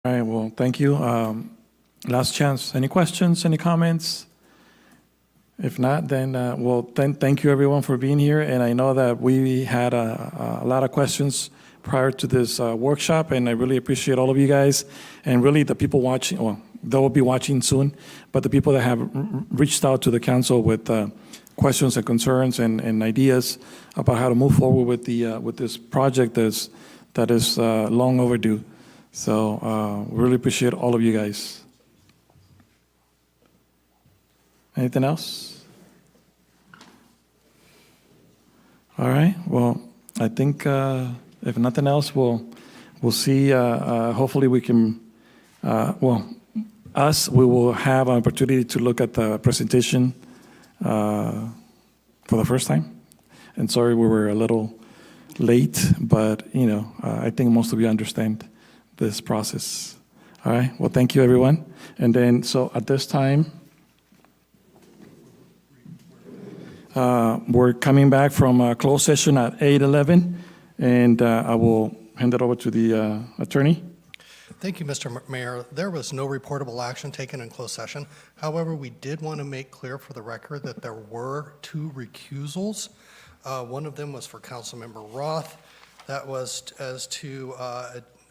All right, well, thank you. Last chance. Any questions, any comments? If not, then, thank you everyone for being here. And I know that we had a lot of questions prior to this workshop, and I really appreciate all of you guys. And really the people watching, well, they will be watching soon, but the people that have reached out to the council with questions and concerns and ideas about how to move forward with this project that is long overdue. So really appreciate all of you guys. Anything else? All right. Well, I think if nothing else, we'll see. Hopefully, we can. We will have an opportunity to look at the presentation for the first time. And sorry, we were a little late, but I think most of you understand this process. All right. Well, thank you, everyone. And then, so at this time. We're coming back from a closed session at 8:11, and I will hand it over to the attorney. Thank you, Mr. Mayor. There was no reportable action taken in closed session. However, we did want to make clear for the record that there were 2 recusals. One of them was for Councilmember Roth. That was as to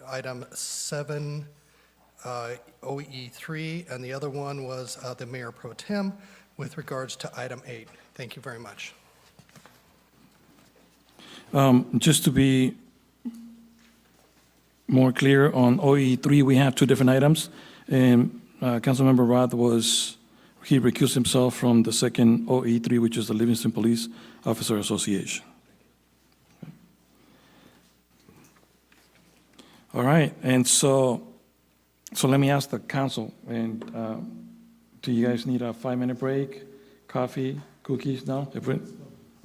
item 7 OE3, and the other one was the Mayor Pro Tem with regards to item 8. Thank you very much. Just to be more clear, on OE3, we have 2 different items. And Councilmember Roth he recused himself from the second OE3, which is the Livingston Police Officer Association. All right, and so let me ask the council, and do you guys need a 5-minute break, coffee, cookies? No?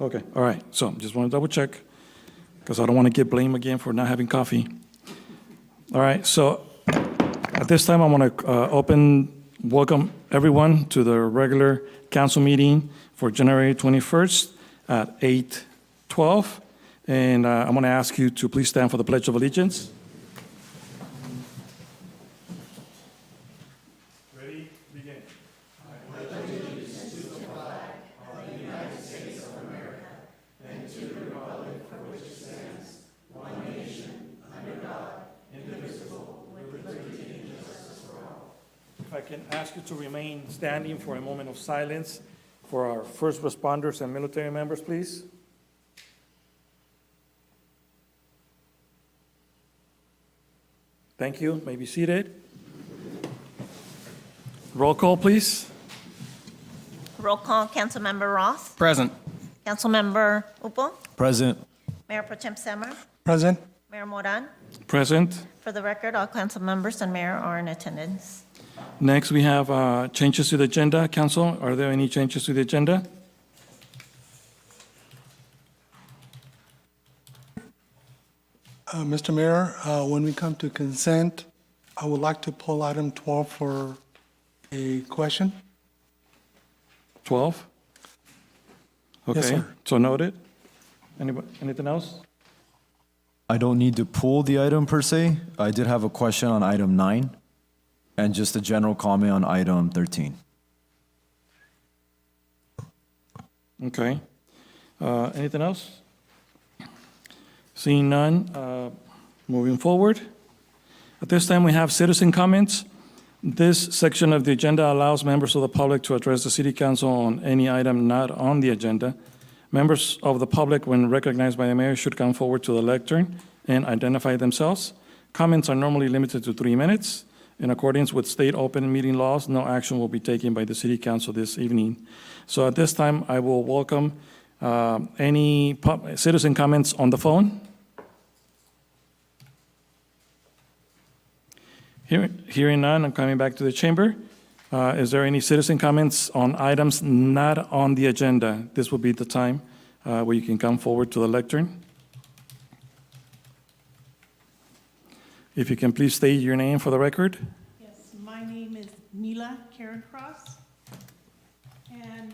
Okay, all right. So just want to double check because I don't want to get blamed again for not having coffee. All right, so at this time I want to welcome everyone to the regular council meeting for January 21st at 8:12. And I'm going to ask you to please stand for the Pledge of Allegiance. If I can ask you to remain standing for a moment of silence for our first responders and military members, please. Thank you. May be seated. Roll call, please. Roll call, Councilmember Roth. Present. Councilmember Upo. Present. Mayor Pro Tem Semer. Present. Mayor Moran. Present. For the record, all council members and mayor are in attendance. Next, we have changes to the agenda. Council, are there any changes to the agenda? Mr. Mayor, when we come to consent, I would like to pull item 12 for a question. 12? Okay, Yes, sir. so noted. Anything else? I don't need to pull the item per se. I did have a question on item 9 and just a general comment on item 13. Okay. Anything else? Seeing none, moving forward. At this time, we have citizen comments. This section of the agenda allows members of the public to address the City Council on any item not on the agenda. Members of the public, when recognized by the mayor, should come forward to the lectern and identify themselves. Comments are normally limited to 3 minutes. In accordance with state open meeting laws, no action will be taken by the City Council this evening. So at this time, I will welcome any citizen comments on the phone. Hearing none, I'm coming back to the chamber. Is there any citizen comments on items not on the agenda? This will be the time where you can come forward to the lectern. If you can please state your name for the record. Yes, my name is Mila Karen Cross. And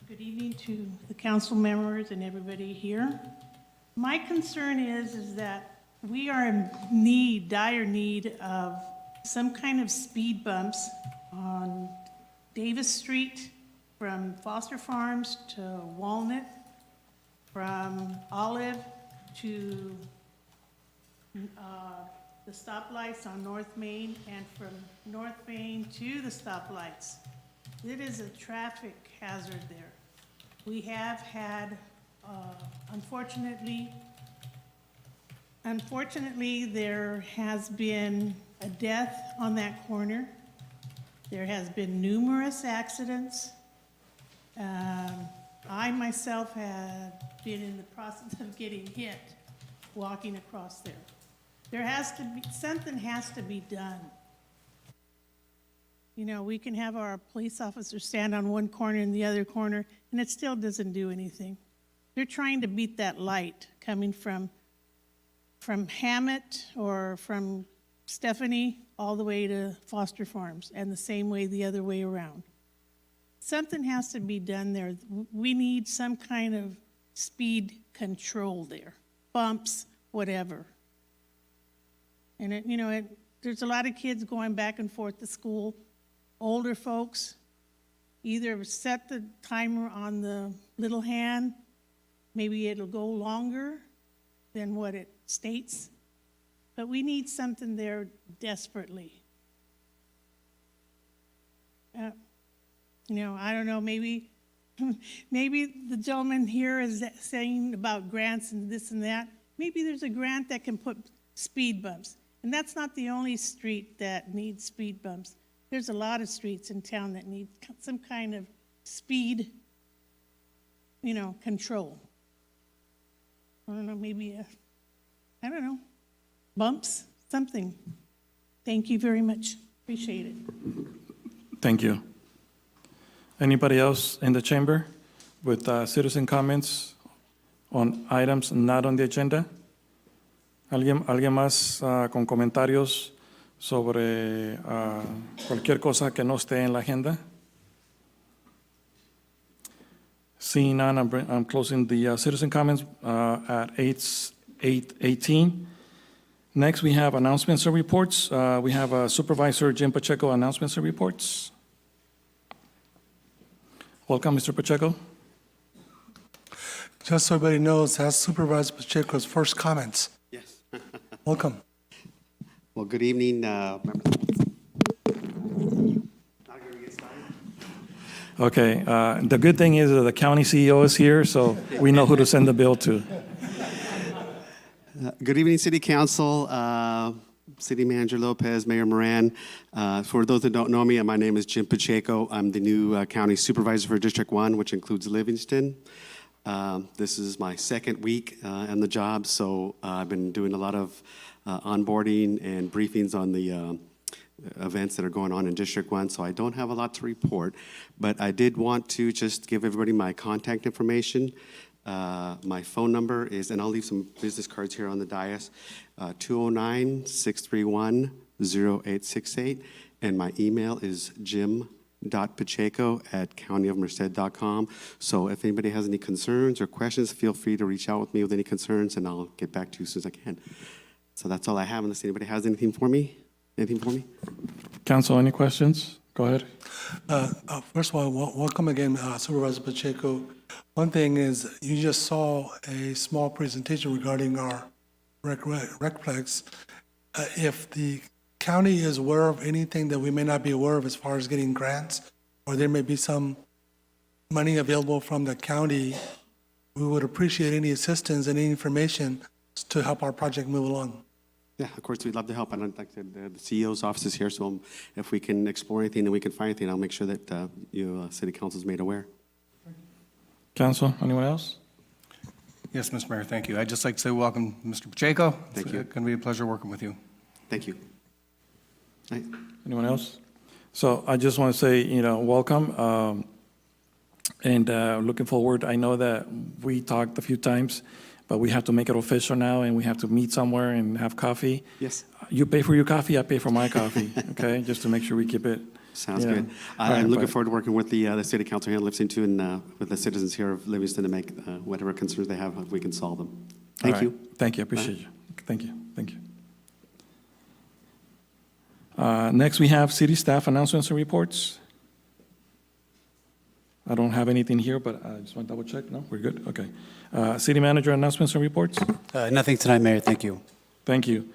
good evening to the council members and everybody here. My concern is that we are in dire need of some kind of speed bumps on Davis Street from Foster Farms to Walnut, from Olive to the stoplights on North Main, and from North Main to the stoplights. It is a traffic hazard there. We have had, unfortunately, there has been a death on that corner. There has been numerous accidents. I myself have been in the process of getting hit walking across there. Something has to be done. You know, we can have our police officers stand on one corner and the other corner, and it still doesn't do anything. They're trying to beat that light coming from Hammett or from Stephanie all the way to Foster Farms, and the same way the other way around. Something has to be done there. We need some kind of speed control there, bumps, whatever. And there's a lot of kids going back and forth to school. Older folks, either set the timer on the little hand, maybe it'll go longer than what it states, but we need something there desperately. I don't know, maybe the gentleman here is saying about grants and this and that. Maybe there's a grant that can put speed bumps. And that's not the only street that needs speed bumps. There's a lot of streets in town that need some kind of speed, control. I don't know, maybe, bumps, something. Thank you very much. Appreciate it. Thank you. Anybody else in the chamber with citizen comments on items not on the agenda? ¿Alguien más con comentarios sobre cualquier cosa que no esté en la agenda? Seeing none, I'm closing the citizen comments at 8:18. Next, we have announcements and reports. We have Supervisor Jim Pacheco, announcements and reports. Welcome, Mr. Pacheco. Just so everybody knows, that's Supervisor Pacheco's first comments. Yes. Welcome. Well, good evening, members. Okay, the good thing is that the county CEO is here, so we know who to send the bill to. Good evening, City Council, City Manager Lopez, Mayor Moran. For those that don't know me, my name is Jim Pacheco. I'm the new County Supervisor for District 1, which includes Livingston. This is my second week on the job, so I've been doing a lot of onboarding and briefings on the events that are going on in District 1, so I don't have a lot to report, but I did want to just give everybody my contact information. My phone number is, and I'll leave some business cards here on the dais, 209-631-0868, and my email is jim.pacheco@countyofmerced.com. So if anybody has any concerns or questions, feel free to reach out with me with any concerns, and I'll get back to you as soon as I can. So that's all I have, unless anybody has anything for me. Council, any questions? Go ahead. First of all, welcome again, Supervisor Pacheco. One thing is, you just saw a small presentation regarding our recplex. If the county is aware of anything that we may not be aware of as far as getting grants, or there may be some money available from the county, we would appreciate any assistance and any information to help our project move along. Yeah, of course, we'd love to help. And like I said, the CEO's office is here, so if we can explore anything and we can find anything, I'll make sure that City Council is made aware. Council, anyone else? Yes, Mr. Mayor, thank you. I'd just like to say welcome, Mr. Pacheco. Thank you. It's going to be a pleasure working with you. Thank you. Anyone else? So I just want to say, welcome, and looking forward. I know that we talked a few times, but we have to make it official now, and we have to meet somewhere and have coffee. Yes. You pay for your coffee, I pay for my coffee, okay? Just to make sure we keep it. Sounds good. I'm looking forward to working with the City Council here in Livingston too, and with the citizens here of Livingston to make whatever concerns they have, if we can solve them. Thank you. Thank you, I appreciate you. Thank you. Next, we have city staff announcements and reports. I don't have anything here, but I just want to double check. No, we're good? Okay. City manager announcements and reports. Nothing tonight, Mayor. Thank you. Thank you.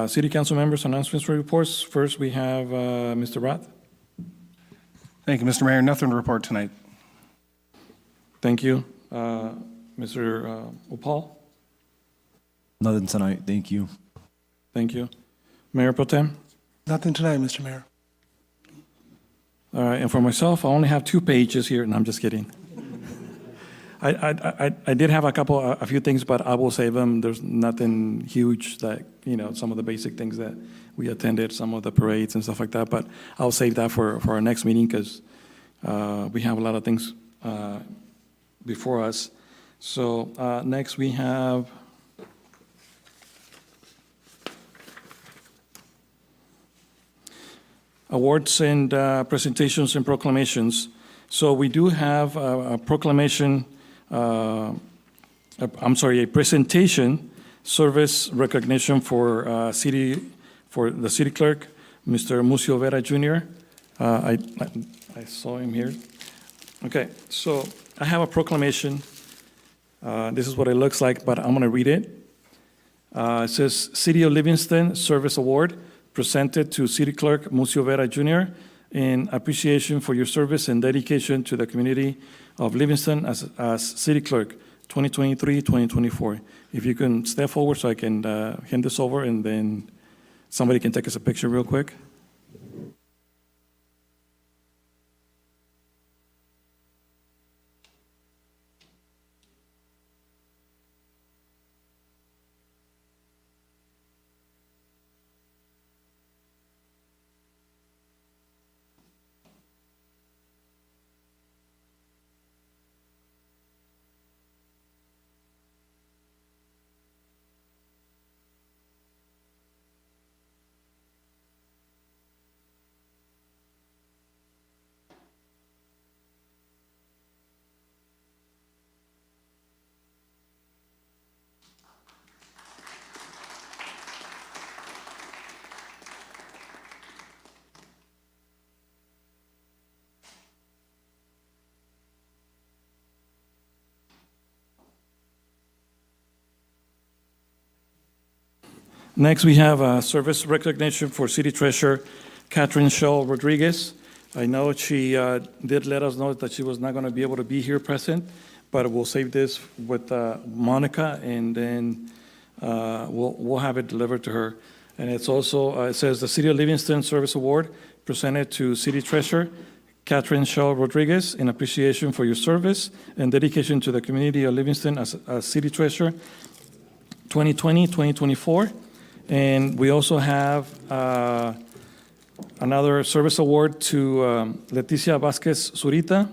City council members announcements and reports. First, we have Mr. Roth. Thank you, Mr. Mayor. Nothing to report tonight. Thank you. Mr. Upal. Nothing tonight. Thank you. Thank you. Mayor Pro Tem. Nothing tonight, Mr. Mayor. All right, and for myself, I only have 2 pages here. No, I'm just kidding. I did have a few things, but I will save them. There's nothing huge that, some of the basic things that we attended, some of the parades and stuff like that, but I'll save that for our next meeting because we have a lot of things before us. So next we have awards and presentations and proclamations. So we do have a proclamation, a presentation service recognition for the city clerk, Mr. Mucio Vera Jr. I saw him here. Okay, so I have a proclamation. This is what it looks like, but I'm going to read it. It says, City of Livingston Service Award, presented to City Clerk Mucio Vera Jr. in appreciation for your service and dedication to the community of Livingston as City Clerk, 2023-2024. If you can step forward so I can hand this over, and then somebody can take us a picture real quick. Next, we have a service recognition for City Treasurer Catherine Shaw Rodriguez. I know she did let us know that she was not going to be able to be here present, but we'll save this with Monica, and then we'll have it delivered to her. And it's also, it says the City of Livingston Service Award presented to City Treasurer Catherine Shaw Rodriguez in appreciation for your service and dedication to the community of Livingston as City Treasurer 2020-2024. And we also have another service award to Leticia Vasquez Zurita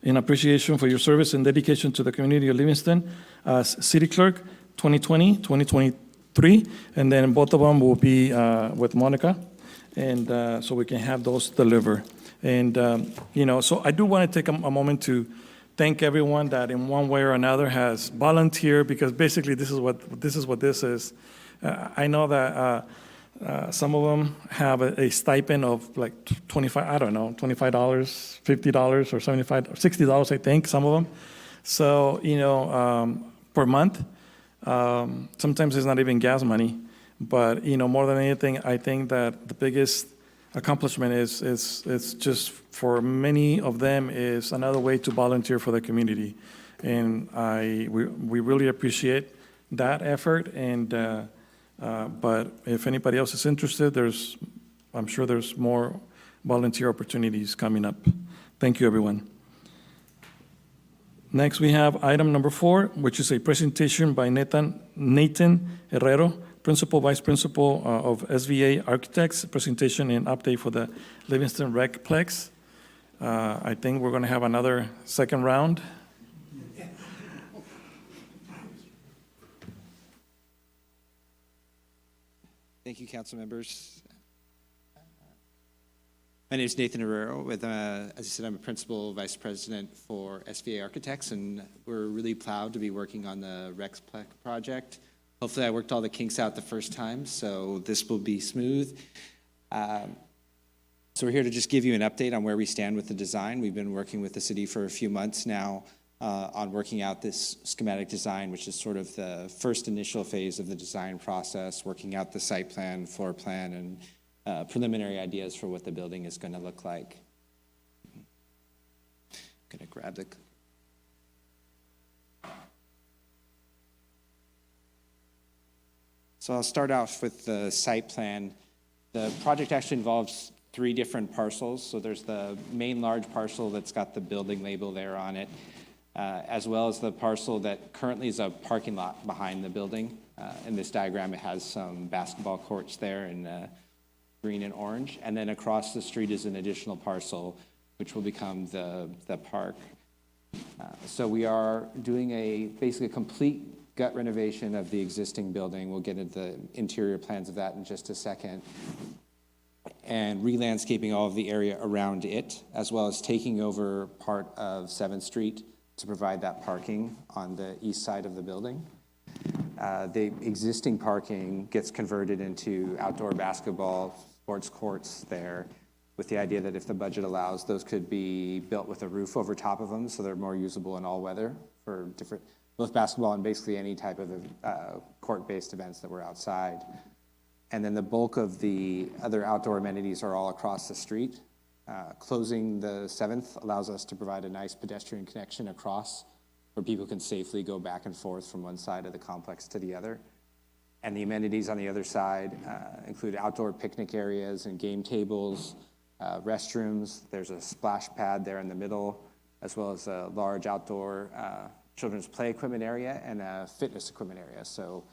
in appreciation for your service and dedication to the community of Livingston as City Clerk 2020-2023. And then both of them will be with Monica, and so we can have those delivered. And, so I do want to take a moment to thank everyone that in one way or another has volunteered, because basically this is what this is. I know that some of them have a stipend of like $25, $50 or $75, or $60, I think, some of them. So, per month. Sometimes it's not even gas money, but, more than anything, I think that the biggest accomplishment is just for many of them is another way to volunteer for the community. And we really appreciate that effort. And but if anybody else is interested, I'm sure there's more volunteer opportunities coming up. Thank you, everyone. Next, we have item number 4, which is a presentation by Nathan Herrero, Principal Vice Principal of SVA Architects, presentation and update for the Livingston Recplex. I think we're going to have another second round. Thank you, council members. My name is Nathan Herrero. As I said, I'm a principal vice president for SVA Architects, and we're really proud to be working on the Recplex project. Hopefully I worked all the kinks out the first time, so this will be smooth. So we're here to just give you an update on where we stand with the design. We've been working with the city for a few months now on working out this schematic design, which is sort of the first initial phase of the design process, working out the site plan, floor plan, and preliminary ideas for what the building is going to look like. I'm going to grab the... So I'll start off with the site plan. The project actually involves 3 different parcels. So there's the main large parcel that's got the building label there on it, as well as the parcel that currently is a parking lot behind the building. In this diagram, it has some basketball courts there in green and orange. And then across the street is an additional parcel, which will become the park. So we are doing basically a complete gut renovation of the existing building. We'll get into the interior plans of that in just a second. And re-landscaping all of the area around it, as well as taking over part of 7th Street to provide that parking on the east side of the building. The existing parking gets converted into outdoor basketball sports courts there, with the idea that if the budget allows, those could be built with a roof over top of them, so they're more usable in all weather for both basketball and basically any type of court-based events that were outside. And then the bulk of the other outdoor amenities are all across the street. Closing the 7th allows us to provide a nice pedestrian connection across where people can safely go back and forth from one side of the complex to the other. And the amenities on the other side include outdoor picnic areas and game tables, restrooms. There's a splash pad there in the middle, as well as a large outdoor children's play equipment area and a fitness equipment area. So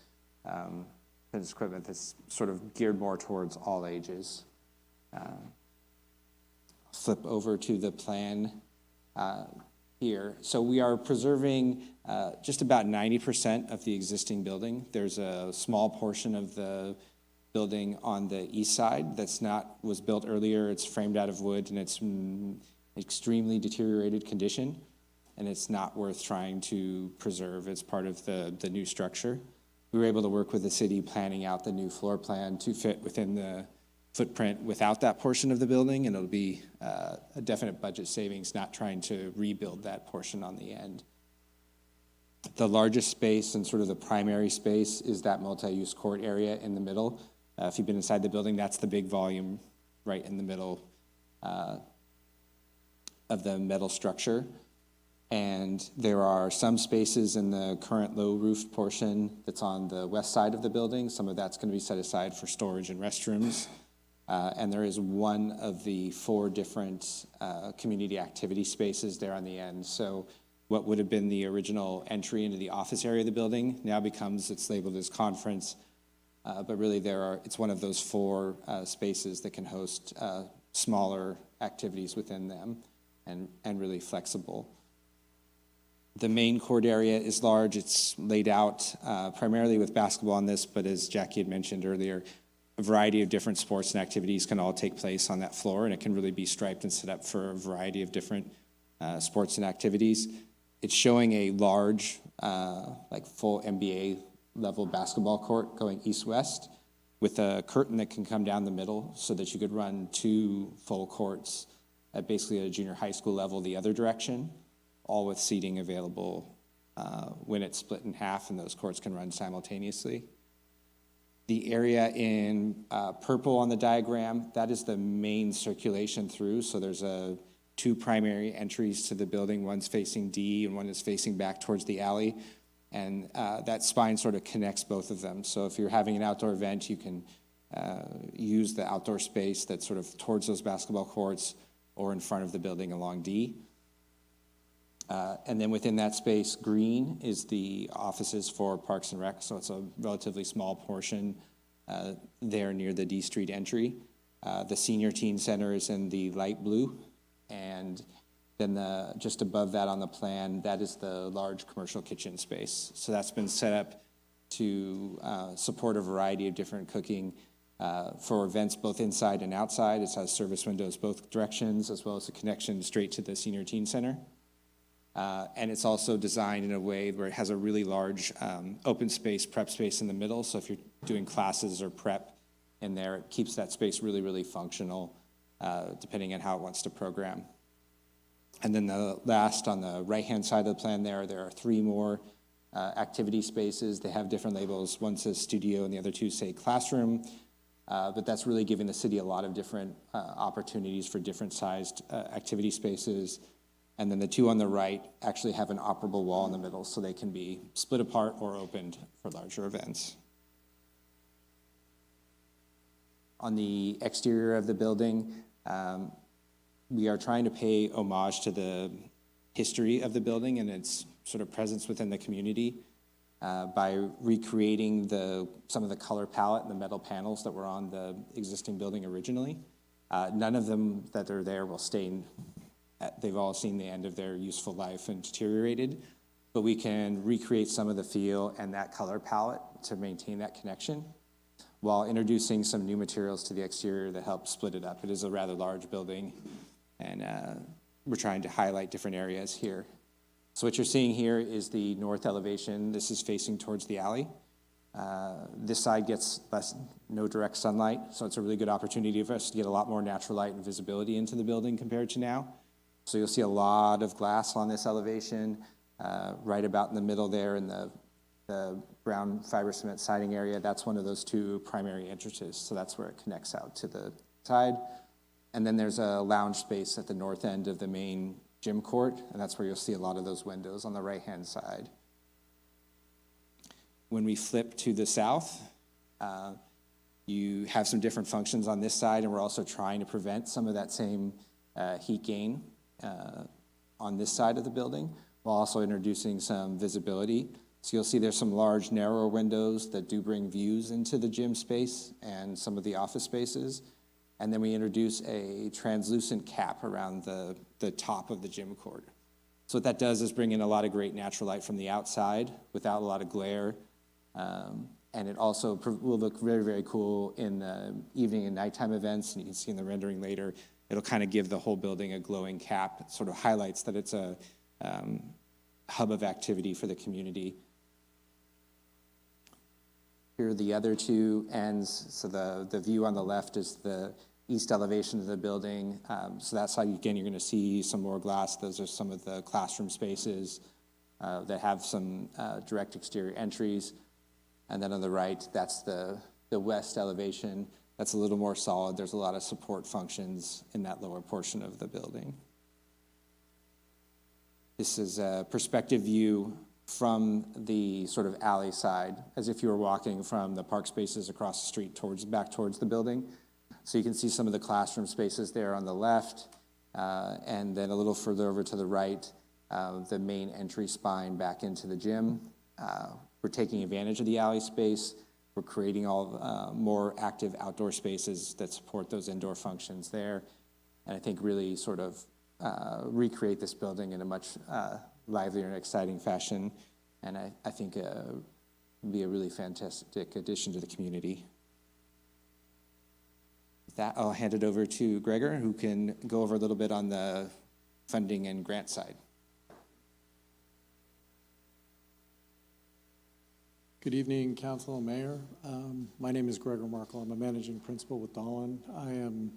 fitness equipment that's sort of geared more towards all ages. Flip over to the plan here. So we are preserving just about 90% of the existing building. There's a small portion of the building on the east side was built earlier. It's framed out of wood and it's extremely deteriorated condition, and it's not worth trying to preserve as part of the new structure. We were able to work with the city planning out the new floor plan to fit within the footprint without that portion of the building, and it'll be a definite budget savings not trying to rebuild that portion on the end. The largest space and sort of the primary space is that multi-use court area in the middle. If you've been inside the building, that's the big volume right in the middle of the metal structure. And there are some spaces in the current low-roofed portion that's on the west side of the building. Some of that's going to be set aside for storage and restrooms. And there is one of the 4 different community activity spaces there on the end. So what would have been the original entry into the office area of the building now it's labeled as conference. But really it's one of those 4 spaces that can host smaller activities within them and really flexible. The main court area is large. It's laid out primarily with basketball on this, but as Jackie had mentioned earlier, a variety of different sports and activities can all take place on that floor, and it can really be striped and set up for a variety of different sports and activities. It's showing a large, full NBA level basketball court going east-west with a curtain that can come down the middle so that you could run 2 full courts at basically a junior high school level the other direction, all with seating available when it's split in half and those courts can run simultaneously. The area in purple on the diagram, that is the main circulation through. So there's 2 primary entries to the building. One's facing D and one is facing back towards the alley. And that spine sort of connects both of them. So if you're having an outdoor event, you can use the outdoor space that's sort of towards those basketball courts or in front of the building along D. And then within that space, green is the offices for Parks and Rec, so it's a relatively small portion there near the D Street entry. The Senior Teen Center is in the light blue, and then just above that on the plan, that is the large commercial kitchen space. So that's been set up to support a variety of different cooking for events both inside and outside. It has service windows both directions, as well as a connection straight to the Senior Teen Center. And it's also designed in a way where it has a really large open space, prep space in the middle. So if you're doing classes or prep, in there. It keeps that space really, really functional, depending on how it wants to program. And then the last, on the right-hand side of the plan there are 3 more activity spaces. They have different labels. One says studio and the other 2 say classroom. But that's really giving the city a lot of different opportunities for different sized activity spaces. And then the 2 on the right actually have an operable wall in the middle, so they can be split apart or opened for larger events. On the exterior of the building, we are trying to pay homage to the history of the building and its sort of presence within the community by recreating some of the color palette and the metal panels that were on the existing building originally. None of them that are there will stay. They've all seen the end of their useful life and deteriorated, but we can recreate some of the feel and that color palette to maintain that connection while introducing some new materials to the exterior that help split it up. It is a rather large building, and we're trying to highlight different areas here. So what you're seeing here is the north elevation. This is facing towards the alley. This side gets no direct sunlight, so it's a really good opportunity for us to get a lot more natural light and visibility into the building compared to now. So you'll see a lot of glass on this elevation, right about in the middle there in the brown fiber cement siding area. That's one of those 2 primary entrances, so that's where it connects out to the side. And then there's a lounge space at the north end of the main gym court, and that's where you'll see a lot of those windows on the right-hand side. When we flip to the south, you have some different functions on this side, and we're also trying to prevent some of that same heat gain on this side of the building, while also introducing some visibility. So you'll see there's some large, narrower windows that do bring views into the gym space and some of the office spaces. And then we introduce a translucent cap around the top of the gym court. So what that does is bring in a lot of great natural light from the outside without a lot of glare. And it also will look very, very cool in the evening and nighttime events. And you can see in the rendering later, it'll kind of give the whole building a glowing cap. It sort of highlights that it's a hub of activity for the community. Here are the other 2 ends. So the view on the left is the east elevation of the building. So that side, again, you're going to see some more glass. Those are some of the classroom spaces that have some direct exterior entries. And then on the right, that's the west elevation. That's a little more solid. There's a lot of support functions in that lower portion of the building. This is a perspective view from the sort of alley side, as if you were walking from the park spaces across the street back towards the building. So you can see some of the classroom spaces there on the left, and then a little further over to the right, the main entry spine back into the gym. We're taking advantage of the alley space. We're creating all more active outdoor spaces that support those indoor functions there. And I think really sort of recreate this building in a much livelier and exciting fashion. And I think would be a really fantastic addition to the community. With that, I'll hand it over to Gregor, who can go over a little bit on the funding and grant side. Good evening, Council and Mayor. My name is Gregor Markle. I'm a managing principal with Dahlin. I am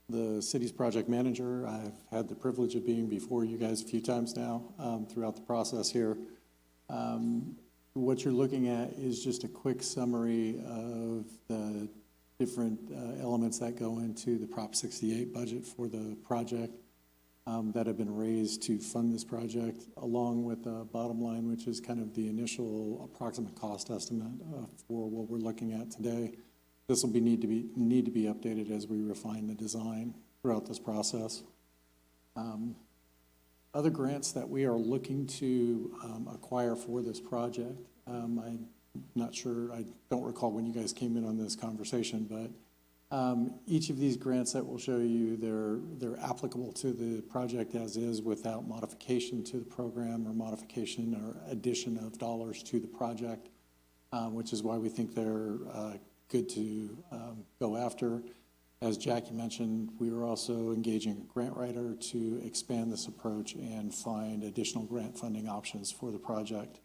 the city's project manager. I've had the privilege of being before you guys a few times now throughout the process here. What you're looking at is just a quick summary of the different elements that go into the Prop 68 budget for the project that have been raised to fund this project, along with the bottom line, which is kind of the initial approximate cost estimate for what we're looking at today. This will need to be updated as we refine the design throughout this process. Other grants that we are looking to acquire for this project, I'm not sure, I don't recall when you guys came in on this conversation, but each of these grants that we'll show you, they're applicable to the project as is without modification to the program or modification or addition of dollars to the project, which is why we think they're good to go after. As Jackie mentioned, we are also engaging a grant writer to expand this approach and find additional grant funding options for the project.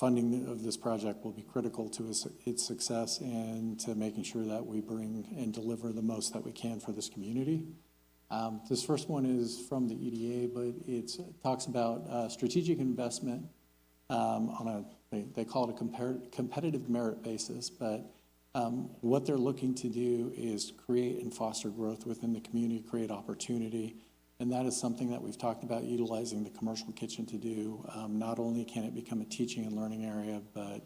funding of this project will be critical to its success and to making sure that we bring and deliver the most that we can for this community. This first one is from the EDA, but it talks about strategic investment on they call it a competitive merit basis, but what they're looking to do is create and foster growth within the community, create opportunity. And that is something that we've talked about utilizing the commercial kitchen to do. Not only can it become a teaching and learning area, but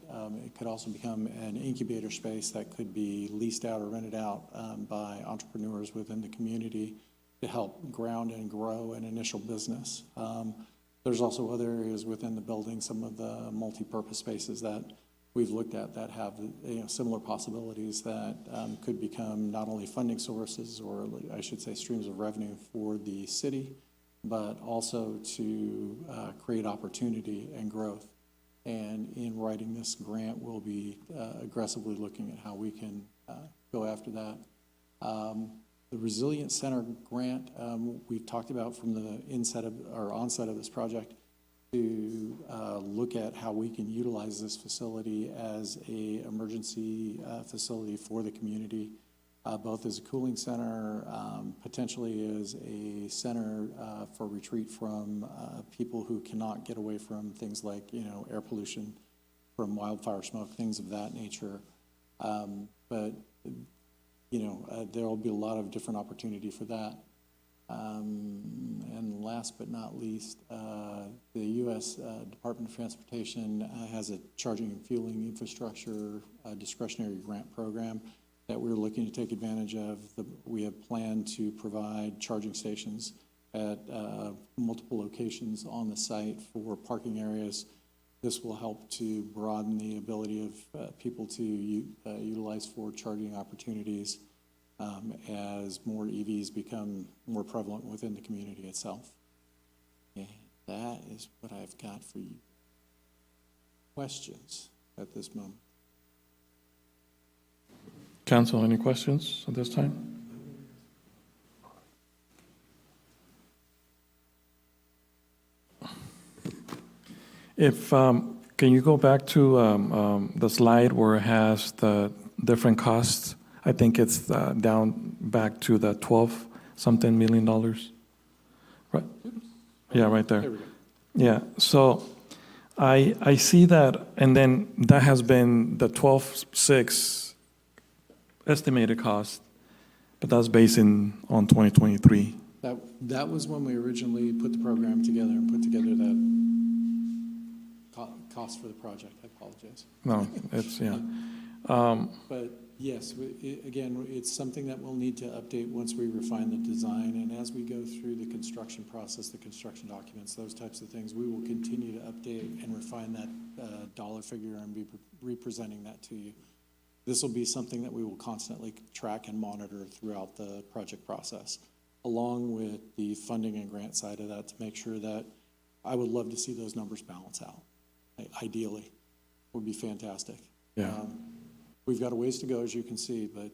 it could also become an incubator space that could be leased out or rented out by entrepreneurs within the community to help ground and grow an initial business. There's also other areas within the building, some of the multi-purpose spaces that we've looked at that have similar possibilities that could become not only funding sources, or I should say streams of revenue for the city, but also to create opportunity and growth. And in writing this grant, we'll be aggressively looking at how we can go after that. The Resilience Center grant we've talked about from the onset of this project, to look at how we can utilize this facility as a emergency facility for the community, both as a cooling center, potentially as a center for retreat from people who cannot get away from things like air pollution from wildfire smoke, things of that nature. But there will be a lot of different opportunity for that. And last but not least, the U.S. Department of Transportation has a charging and fueling infrastructure discretionary grant program that we're looking to take advantage of. We have planned to provide charging stations at multiple locations on the site for parking areas. This will help to broaden the ability of people to utilize for charging opportunities as more EVs become more prevalent within the community itself. Okay, that is what I've got for you. Questions at this moment? Council, any questions at this time? If, can you go back to the slide where it has the different costs? I think it's down back to the 12-something million dollars. Right? Yeah, right there. There we go. Yeah, so I see that, and then that has been the 12.6 estimated cost, but that's based on 2023. That was when we originally put the program together and put together that cost for the project. I apologize. No, it's, yeah. But yes, again, it's something that we'll need to update once we refine the design, and as we go through the construction process, the construction documents, those types of things, we will continue to update and refine that dollar figure and be representing that to you. This will be something that we will constantly track and monitor throughout the project process, along with the funding and grant side of that, to make sure that I would love to see those numbers balance out. Ideally, would be fantastic. Yeah. We've got a ways to go, as you can see, but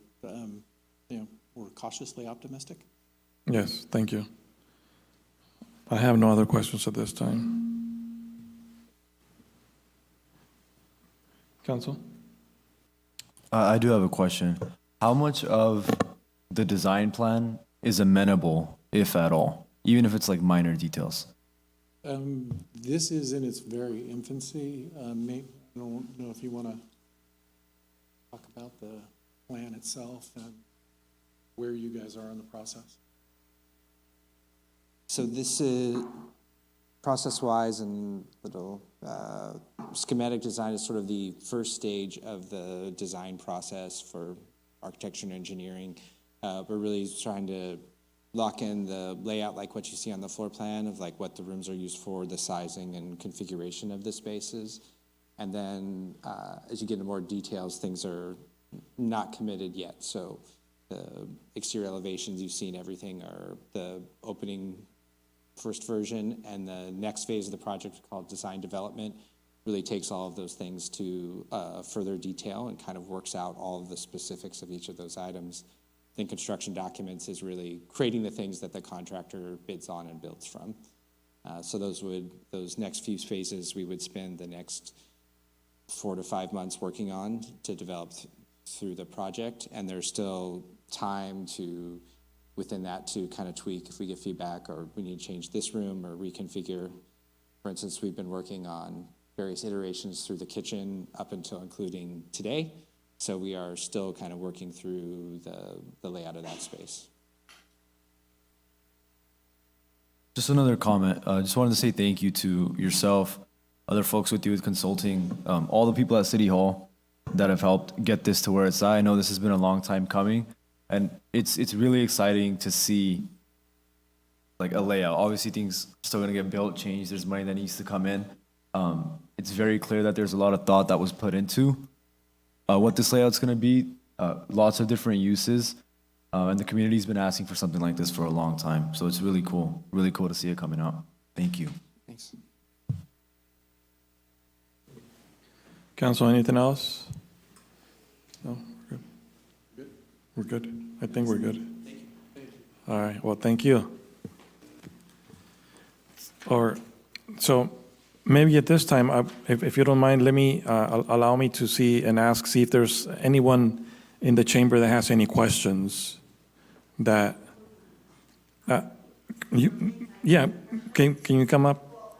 we're cautiously optimistic. Yes, thank you. I have no other questions at this time. Council? I do have a question. How much of the design plan is amenable, if at all, even if it's like minor details? This is in its very infancy. I don't know if you want to talk about the plan itself and where you guys are in the process. So this is, process-wise and little schematic design is sort of the first stage of the design process for architecture and engineering. We're really trying to lock in the layout like what you see on the floor plan of like what the rooms are used for, the sizing and configuration of the spaces. And then as you get into more details, things are not committed yet. So the exterior elevations you've seen, everything are the opening first version, and the next phase of the project called design development really takes all of those things to further detail and kind of works out all of the specifics of each of those items. I think construction documents is really creating the things that the contractor bids on and builds from. So those next few phases, we would spend the next 4 to 5 months working on to develop through the project, and there's still time to, within that, to kind of tweak if we get feedback or we need to change this room or reconfigure. For instance, we've been working on various iterations through the kitchen up until including today, so we are still kind of working through the layout of that space. Just another comment. Just wanted to say thank you to yourself, other folks with you with consulting, all the people at City Hall that have helped get this to where it's at. I know this has been a long time coming, and it's really exciting to see like a layout. Obviously, things are still gonna get built, changed. There's money that needs to come in. It's very clear that there's a lot of thought that was put into what this layout's gonna be. Lots of different uses. And the community's been asking for something like this for a long time. So it's really cool to see it coming out. Thank you. Thanks. Council, anything else? No? We're good? We're good? I think we're good. Thank you. All right, well, thank you. So maybe at this time, if you don't mind, let me, allow me to see if there's anyone in the chamber that has any questions that, yeah, can you come up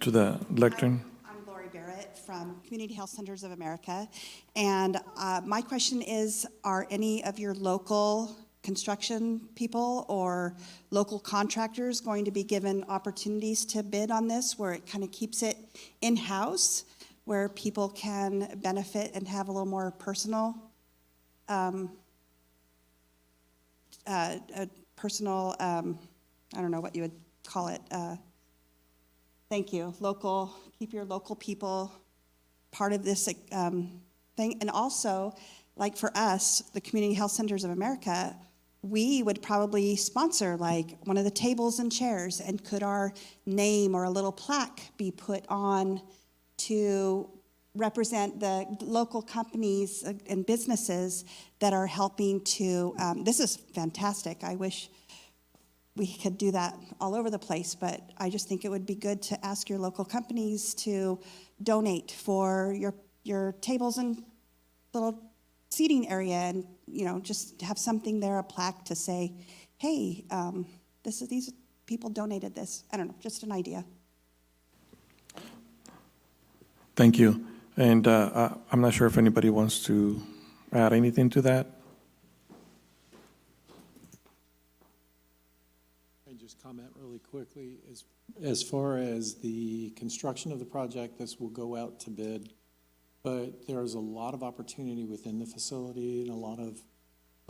to the lectern? I'm Lori Barrett from Community Health Centers of America, and my question is, are any of your local construction people or local contractors going to be given opportunities to bid on this, where it kind of keeps it in-house, where people can benefit and have a little more personal, I don't know what you would call it. Thank you. Keep your local people part of this thing. And also, like for us, the Community Health Centers of America, we would probably sponsor like one of the tables and chairs, and could our name or a little plaque be put on to represent the local companies and businesses that are helping to, this is fantastic. I wish we could do that all over the place, but I just think it would be good to ask your local companies to donate for your tables and little seating area, and just have something there, a plaque to say, hey, these people donated this. I don't know, just an idea. Thank you. And I'm not sure if anybody wants to add anything to that. I just comment really quickly. As far as the construction of the project, this will go out to bid, but there's a lot of opportunity within the facility and a lot of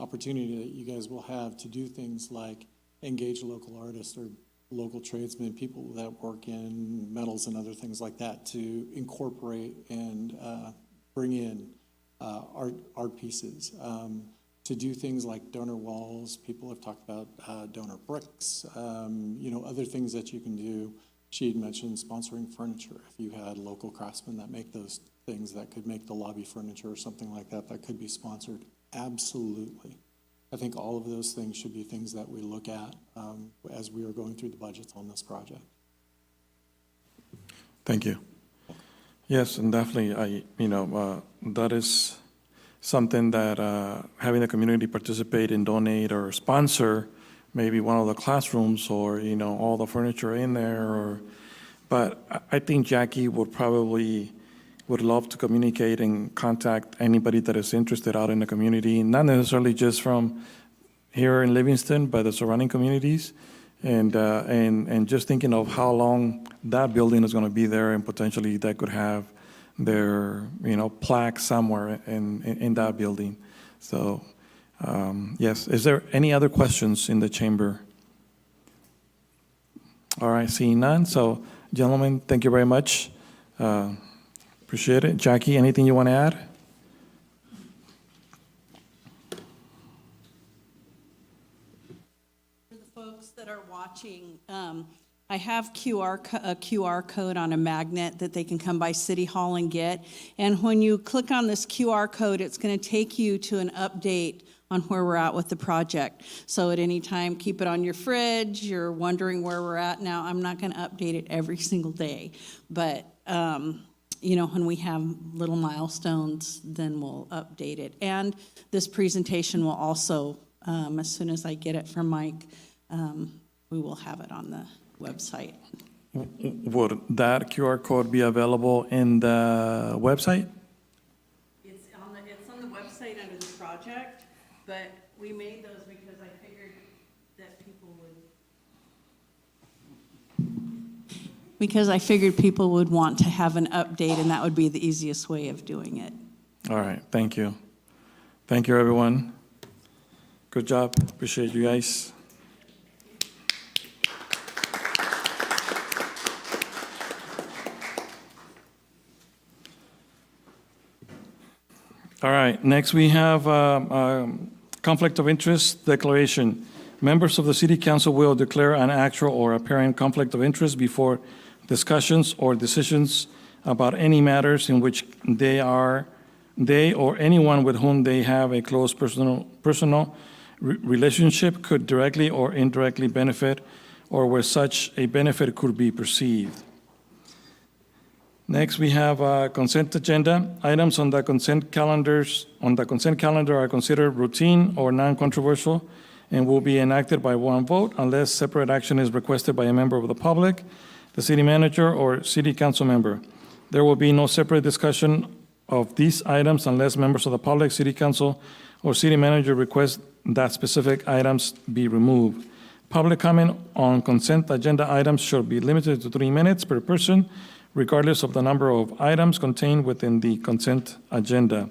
opportunity that you guys will have to do things like engage local artists or local tradesmen, people that work in metals and other things like that, to incorporate and bring in art pieces. To do things like donor walls. People have talked about donor bricks, other things that you can do. She had mentioned sponsoring furniture. If you had local craftsmen that make those things that could make the lobby furniture or something like that, that could be sponsored. Absolutely. I think all of those things should be things that we look at as we are going through the budgets on this project. Thank you. Yes, and definitely, that is something that having the community participate and donate or sponsor maybe one of the classrooms, or all the furniture in there, but I think Jackie would love to communicate and contact anybody that is interested out in the community, not necessarily just from here in Livingston, but the surrounding communities, and just thinking of how long that building is going to be there, and potentially that could have their plaque somewhere in that building. So yes, is there any other questions in the chamber? All right, seeing none. So gentlemen, thank you very much. Appreciate it. Jackie, anything you want to add? For the folks that are watching, I have a QR code on a magnet that they can come by City Hall and get. And when you click on this QR code, it's going to take you to an update on where we're at with the project. So at any time, keep it on your fridge. You're wondering where we're at now. I'm not going to update it every single day, but when we have little milestones, then we'll update it. And this presentation will also, as soon as I get it from Mike, we will have it on the website. Would that QR code be available in the website? It's on the website under the project, but we made those because I figured that people would want to have an update, and that would be the easiest way of doing it. All right, thank you. Thank you, everyone. Good job. Appreciate you guys. All right, next we have conflict of interest declaration. Members of the City Council will declare an actual or apparent conflict of interest before discussions or decisions about any matters in which they or anyone with whom they have a close personal relationship could directly or indirectly benefit, or where such a benefit could be perceived. Next, we have consent agenda. Items on the consent calendar are considered routine or non-controversial and will be enacted by one vote unless separate action is requested by a member of the public, the city manager, or city council member. There will be no separate discussion of these items unless members of the public, city council, or city manager request that specific items be removed. Public comment on consent agenda items should be limited to 3 minutes per person, regardless of the number of items contained within the consent agenda.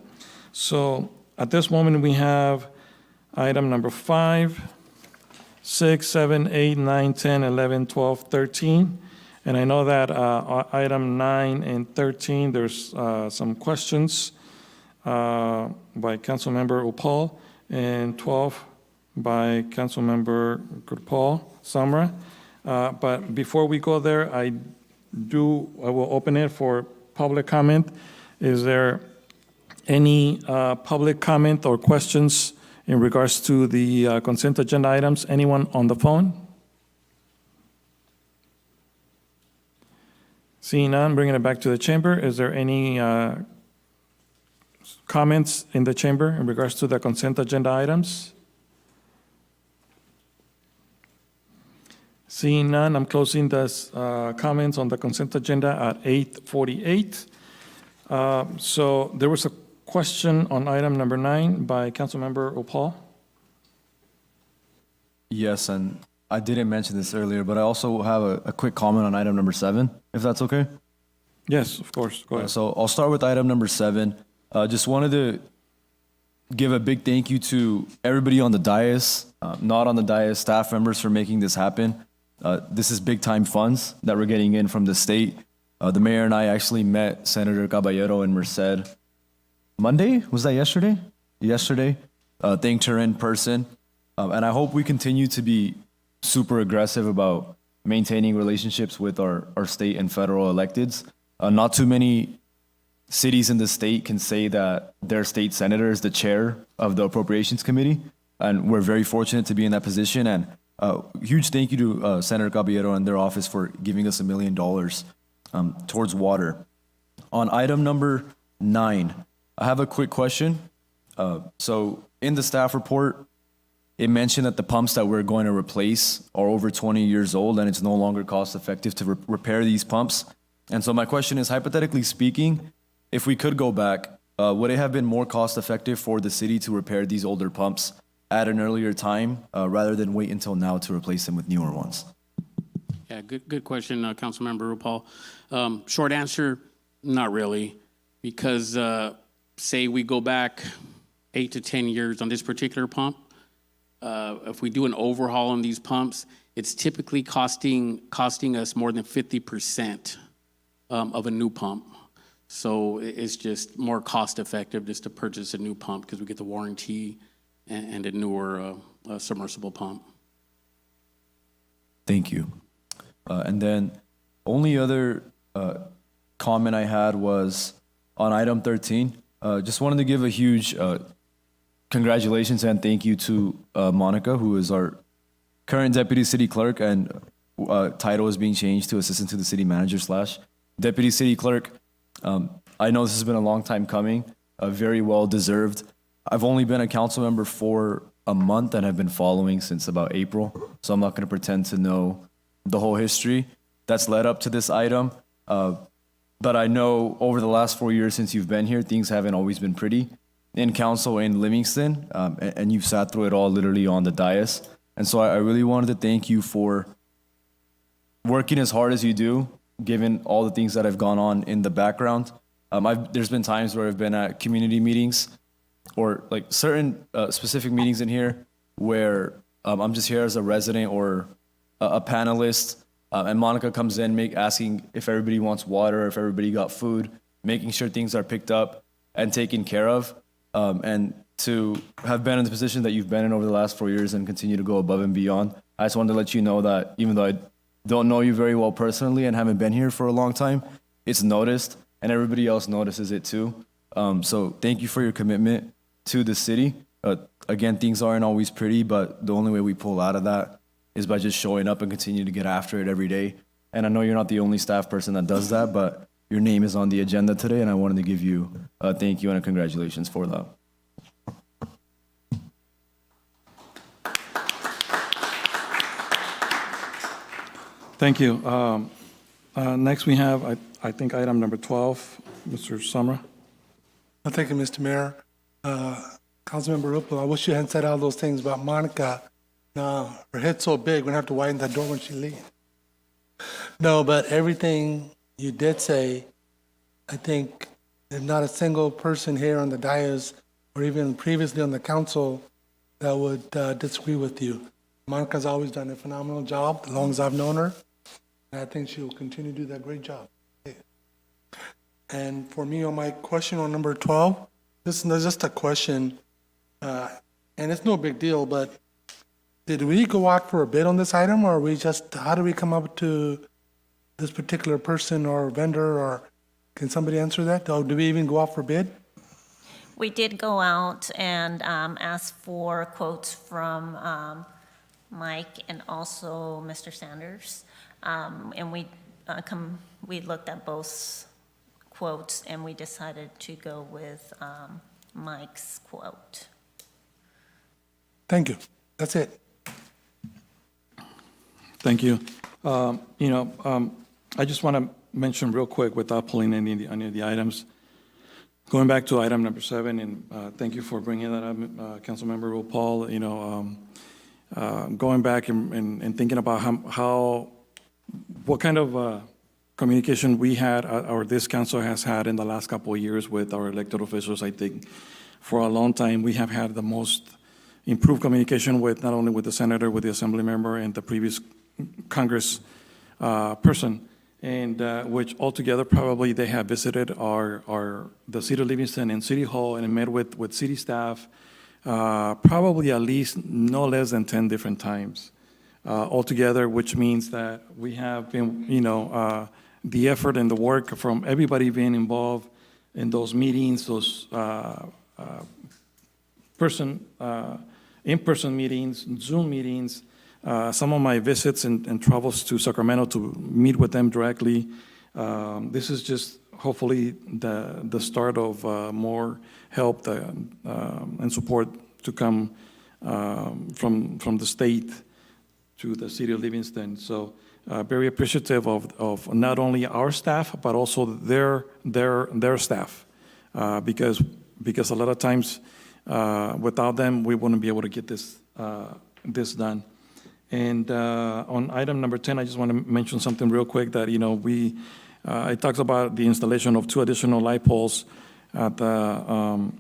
So at this moment, we have item number 5, 6, 7, 8, 9, 10, 11, 12, 13. And I know that item 9 and 13, there's some questions by Councilmember Upal, and 12 by Councilmember Gurpal Samra. But before we go there, I will open it for public comment. Is there any public comment or questions in regards to the consent agenda items? Anyone on the phone? Seeing none, bringing it back to the chamber. Is there any comments in the chamber in regards to the consent agenda items? Seeing none, I'm closing the comments on the consent agenda at 8:48. So there was a question on item number 9 by Councilmember Opal. Yes, and I didn't mention this earlier, but I also have a quick comment on item number 7, if that's okay. Yes, of course. Go ahead. So I'll start with item number 7. Just wanted to give a big thank you to everybody on the dais, not on the dais, staff members for making this happen. This is big time funds that we're getting in from the state. The mayor and I actually met Senator Caballero in Merced Monday. Was that yesterday? Yesterday. Thanked her in person. And I hope we continue to be super aggressive about maintaining relationships with our state and federal electeds. Not too many cities in the state can say that their state senator is the chair of the Appropriations Committee. And we're very fortunate to be in that position. And huge thank you to Senator Caballero and their office for giving us $1 million towards water. On item number 9, I have a quick question. So in the staff report, it mentioned that the pumps that we're going to replace are over 20 years old and it's no longer cost effective to repair these pumps. And so my question is, hypothetically speaking, if we could go back, would it have been more cost effective for the city to repair these older pumps at an earlier time rather than wait until now to replace them with newer ones? Yeah, good question, Councilmember RuPaul. Short answer, not really, because say we go back 8 to 10 years on this particular pump, if we do an overhaul on these pumps, it's typically costing us more than 50% of a new pump. So it's just more cost effective just to purchase a new pump because we get the warranty and a newer submersible pump. Thank you. And then only other comment I had was on item 13. Just wanted to give a huge congratulations and thank you to Monica, who is our current deputy city clerk, and title is being changed to assistant to the city manager / deputy city clerk. I know this has been a long time coming, very well deserved. I've only been a council member for a month and have been following since about April, so I'm not going to pretend to know the whole history that's led up to this item. But I know over the last 4 years since you've been here, things haven't always been pretty in council in Livingston, and you've sat through it all literally on the dais. And so I really wanted to thank you for working as hard as you do, given all the things that have gone on in the background. There's been times where I've been at community meetings or like certain specific meetings in here where I'm just here as a resident or a panelist, and Monica comes in asking if everybody wants water, if everybody got food, making sure things are picked up and taken care of. And to have been in the position that you've been in over the last 4 years and continue to go above and beyond, I just wanted to let you know that even though I don't know you very well personally and haven't been here for a long time, it's noticed and everybody else notices it too. So thank you for your commitment to the city. Again, things aren't always pretty, but the only way we pull out of that is by just showing up and continue to get after it every day. And I know you're not the only staff person that does that, but your name is on the agenda today, and I wanted to give you a thank you and a congratulations for that. Thank you. Next, we have, I think, item number 12, Mr. Summer. Thank you, Mr. Mayor. Councilmember Ruppel, I wish you hadn't said all those things about Monica. No, her head's so big, we're gonna have to widen that door when she leaves. No, but everything you did say, I think there's not a single person here on the dais or even previously on the council that would disagree with you. Monica's always done a phenomenal job, as long as I've known her, and I think she will continue to do that great job. And for me, on my question on number 12, this is just a question, and it's no big deal, but did we go out for a bid on this item, or how do we come up to this particular person or vendor, or can somebody answer that? Or do we even go out for bid? We did go out and ask for quotes from Mike and also Mr. Sanders. And we looked at both quotes and we decided to go with Mike's quote. Thank you. That's it. Thank you. I just want to mention real quick without pulling any of the items. Going back to item number 7, and thank you for bringing that up, Councilmember RuPaul. Going back and thinking about what kind of communication we had, or this council has had in the last couple of years with our elected officials. I think for a long time we have had the most improved communication with not only with the senator, with the assembly member, and the previous Congress person, and which altogether probably they have visited the city of Livingston and City Hall and met with city staff probably at least no less than 10 different times altogether, which means that we have been, the effort and the work from everybody being involved in those meetings, those in-person meetings, Zoom meetings, some of my visits and travels to Sacramento to meet with them directly. This is just hopefully the start of more help and support to come from the state to the city of Livingston. So very appreciative of not only our staff, but also their staff, because a lot of times without them, we wouldn't be able to get this done. And on item number 10, I just want to mention something real quick that, it talks about the installation of 2 additional light poles at the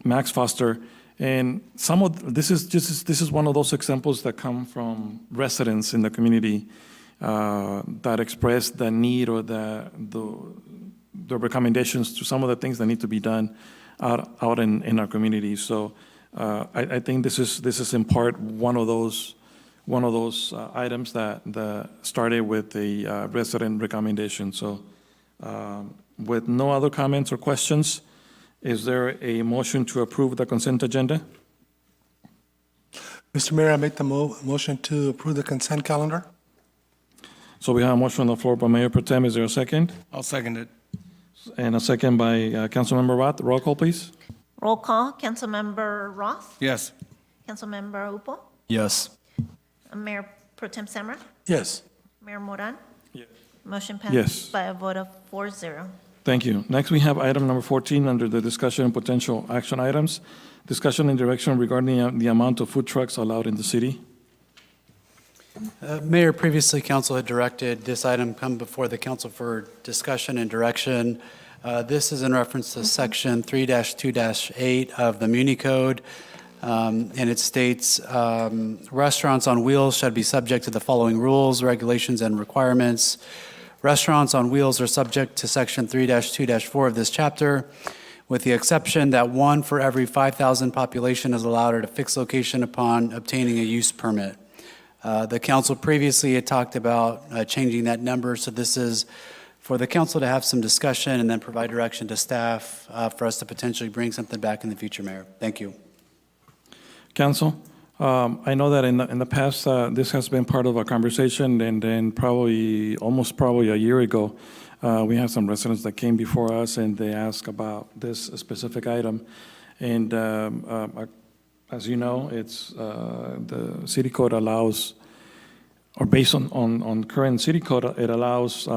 Max Foster. And this is one of those examples that come from residents in the community that express the need or the recommendations to some of the things that need to be done out in our community. So I think this is in part one of those items that started with a resident recommendation. So with no other comments or questions, is there a motion to approve the consent agenda? Mr. Mayor, I make the motion to approve the consent calendar. So we have a motion on the floor by Mayor Pro Tem. Is there a second? I'll second it. And a second by Councilmember Roth. Roll call, please. Roll call, Councilmember Roth, Yes. Councilmember Upo, Yes. Mayor Pro Tem Samra, Yes. Mayor Moran. Yes. Motion Yes. passes by a vote of 4-0. Thank you. Next, we have item number 14 under the discussion and potential action items. Discussion and direction regarding the amount of food trucks allowed in the city. Mayor, previously, council had directed this item come before the council for discussion and direction. This is in reference to section 3-2-8 of the Muni Code. And it states, restaurants on wheels should be subject to the following rules, regulations, and requirements. Restaurants on wheels are subject to section 3-2-4 of this chapter, with the exception that one for every 5,000 population is allowed at a fixed location upon obtaining a use permit. The council previously had talked about changing that number, so this is for the council to have some discussion and then provide direction to staff for us to potentially bring something back in the future, Mayor. Thank you. Council, I know that in the past, this has been part of a conversation, and then almost probably a year ago, we had some residents that came before us and they asked about this specific item. And as you know, it's the city code allows, or based on current city code, it allows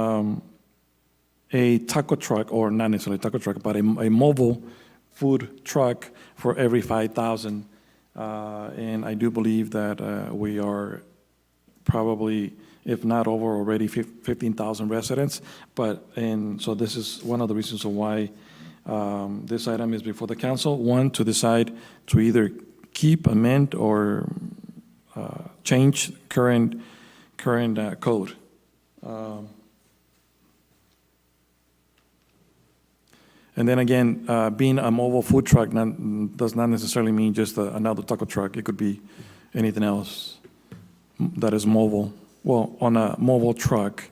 a taco truck, or not necessarily a taco truck, but a mobile food truck for every 5,000. And I do believe that we are probably, if not over already, 15,000 residents. So this is one of the reasons why this item is before the council. One, to decide to either keep, amend, or change current code. And then again, being a mobile food truck does not necessarily mean just another taco truck. It could be anything else that is mobile. Well, on a mobile truck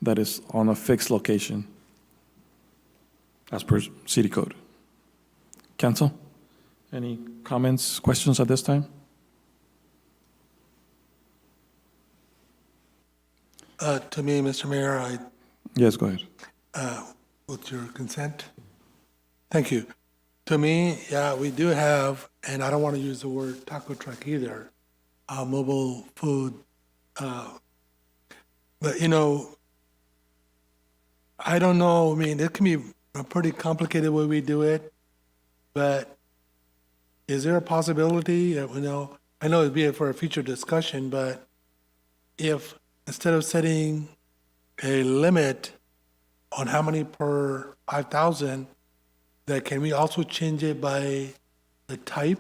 that is on a fixed location as per city code. Council, any comments, questions at this time? To me, Mr. Mayor, Yes, go ahead. with your consent. Thank you. To me, yeah, we do have, and I don't want to use the word taco truck either, mobile food. But, I don't know. I mean, it can be a pretty complicated way we do it, but is there a possibility, I know it'd be for a future discussion, but if instead of setting a limit on how many per 5,000, that can we also change it by the type?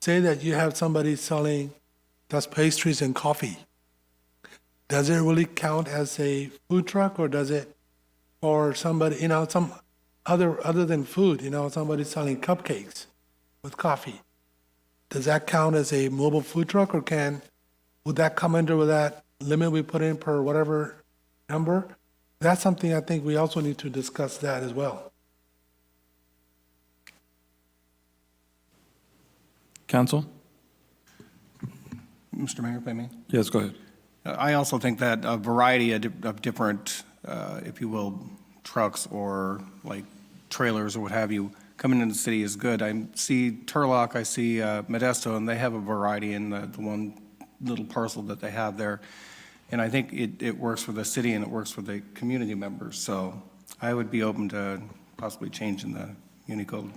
Say that you have somebody selling just pastries and coffee. Does it really count as a food truck, or does it, or somebody, some other than food, somebody selling cupcakes with coffee? Does that count as a mobile food truck, or would that come under that limit we put in per whatever number? That's something I think we also need to discuss that as well. Council? Mr. Mayor, if I may. Yes, go ahead. I also think that a variety of different, if you will, trucks or like trailers or what have you, coming into the city is good. I see Turlock, I see Modesto, and they have a variety in the one little parcel that they have there. And I think it works for the city and it works for the community members. So I would be open to possibly changing the Unicode.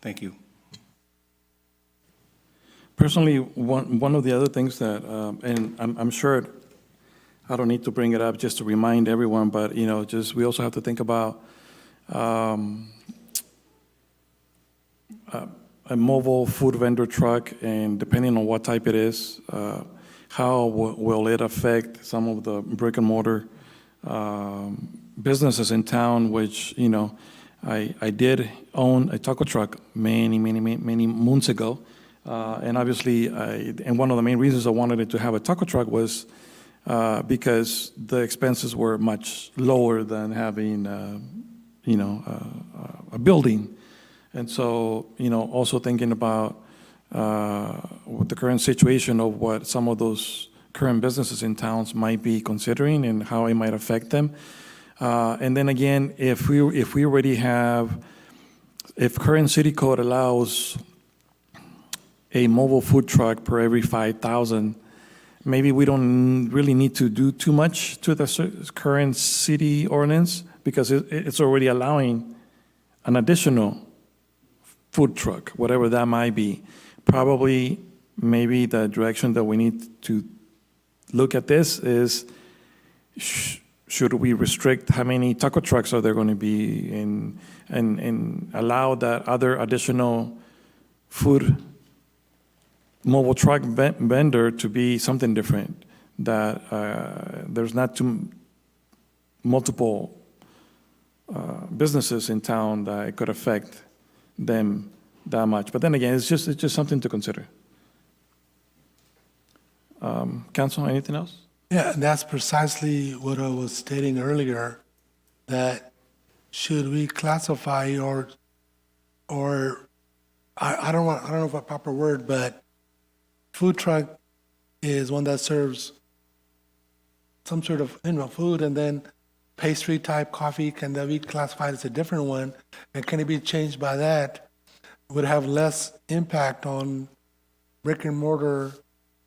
Thank you. Personally, one of the other things that, and I'm sure I don't need to bring it up just to remind everyone, but we also have to think about a mobile food vendor truck, and depending on what type it is, how will it affect some of the brick and mortar businesses in town? Which I did own a taco truck many moons ago. And obviously, and one of the main reasons I wanted it to have a taco truck was because the expenses were much lower than having, a building. And so, also thinking about with the current situation of what some of those current businesses in towns might be considering and how it might affect them. And then again, if we already have, if current city code allows a mobile food truck per every 5,000, maybe we don't really need to do too much to the current city ordinance because it's already allowing an additional food truck, whatever that might be. Probably, maybe the direction that we need to look at this is, should we restrict how many taco trucks are there going to be and allow that other additional food mobile truck vendor to be something different, that there's not multiple businesses in town that it could affect them that much. But then again, it's just something to consider. Council, anything else? Yeah, that's precisely what I was stating earlier, that should we classify or I don't know if a proper word, but food truck is one that serves some sort of food, and then pastry type coffee, can that be classified as a different one? And can it be changed by that? Would have less impact on brick and mortar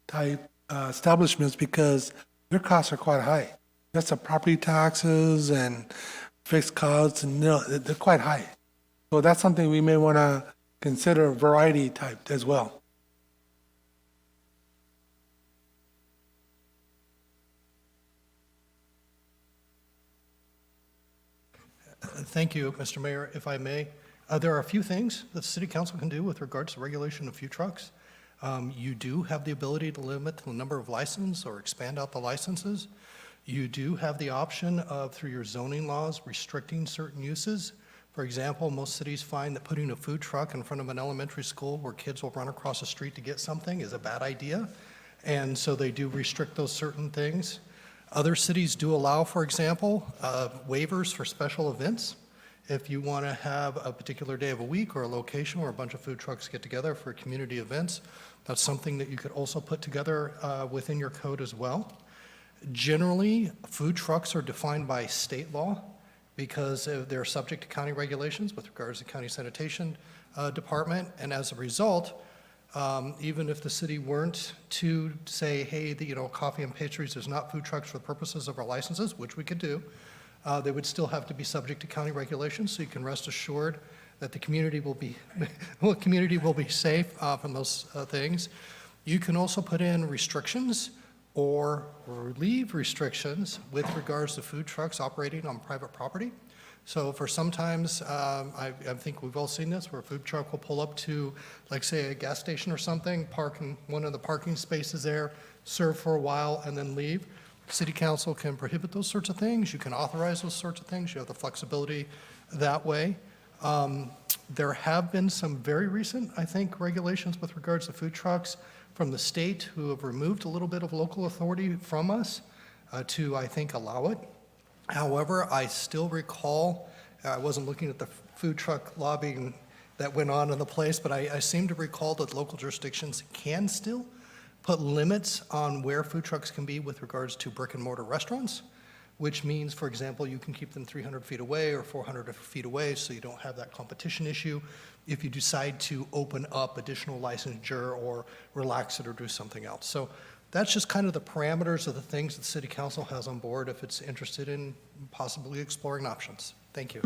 type establishments because their costs are quite high. That's the property taxes and fixed costs, and they're quite high. So that's something we may want to consider, variety type as well. Thank you, Mr. Mayor. If I may, there are a few things that the City Council can do with regards to regulation of food trucks. You do have the ability to limit the number of licenses or expand out the licenses. You do have the option of, through your zoning laws, restricting certain uses. For example, most cities find that putting a food truck in front of an elementary school where kids will run across the street to get something is a bad idea. And so they do restrict those certain things. Other cities do allow, for example, waivers for special events. If you want to have a particular day of a week or a location where a bunch of food trucks get together for community events, that's something that you could also put together within your code as well. Generally, food trucks are defined by state law because they're subject to county regulations with regards to county sanitation department, and as a result, even if the city weren't to say, hey, coffee and pastries is not food trucks for the purposes of our licenses, which we could do, they would still have to be subject to county regulations, so you can rest assured that the community will be, safe from those things. You can also put in restrictions or relieve restrictions with regards to food trucks operating on private property. So for sometimes, I think we've all seen this, where a food truck will pull up to, like, say, a gas station or something, park in one of the parking spaces there, serve for a while, and then leave. City Council can prohibit those sorts of things. You can authorize those sorts of things. You have the flexibility that way. There have been some very recent, I think, regulations with regards to food trucks from the state who have removed a little bit of local authority from us to, I think, allow it. However, I still recall, I wasn't looking at the food truck lobbying that went on in the place, but I seem to recall that local jurisdictions can still put limits on where food trucks can be with regards to brick and mortar restaurants, which means, for example, you can keep them 300 feet away or 400 feet away so you don't have that competition issue if you decide to open up additional licensure or relax it or do something else. So that's just kind of the parameters of the things that City Council has on board if it's interested in possibly exploring options. Thank you.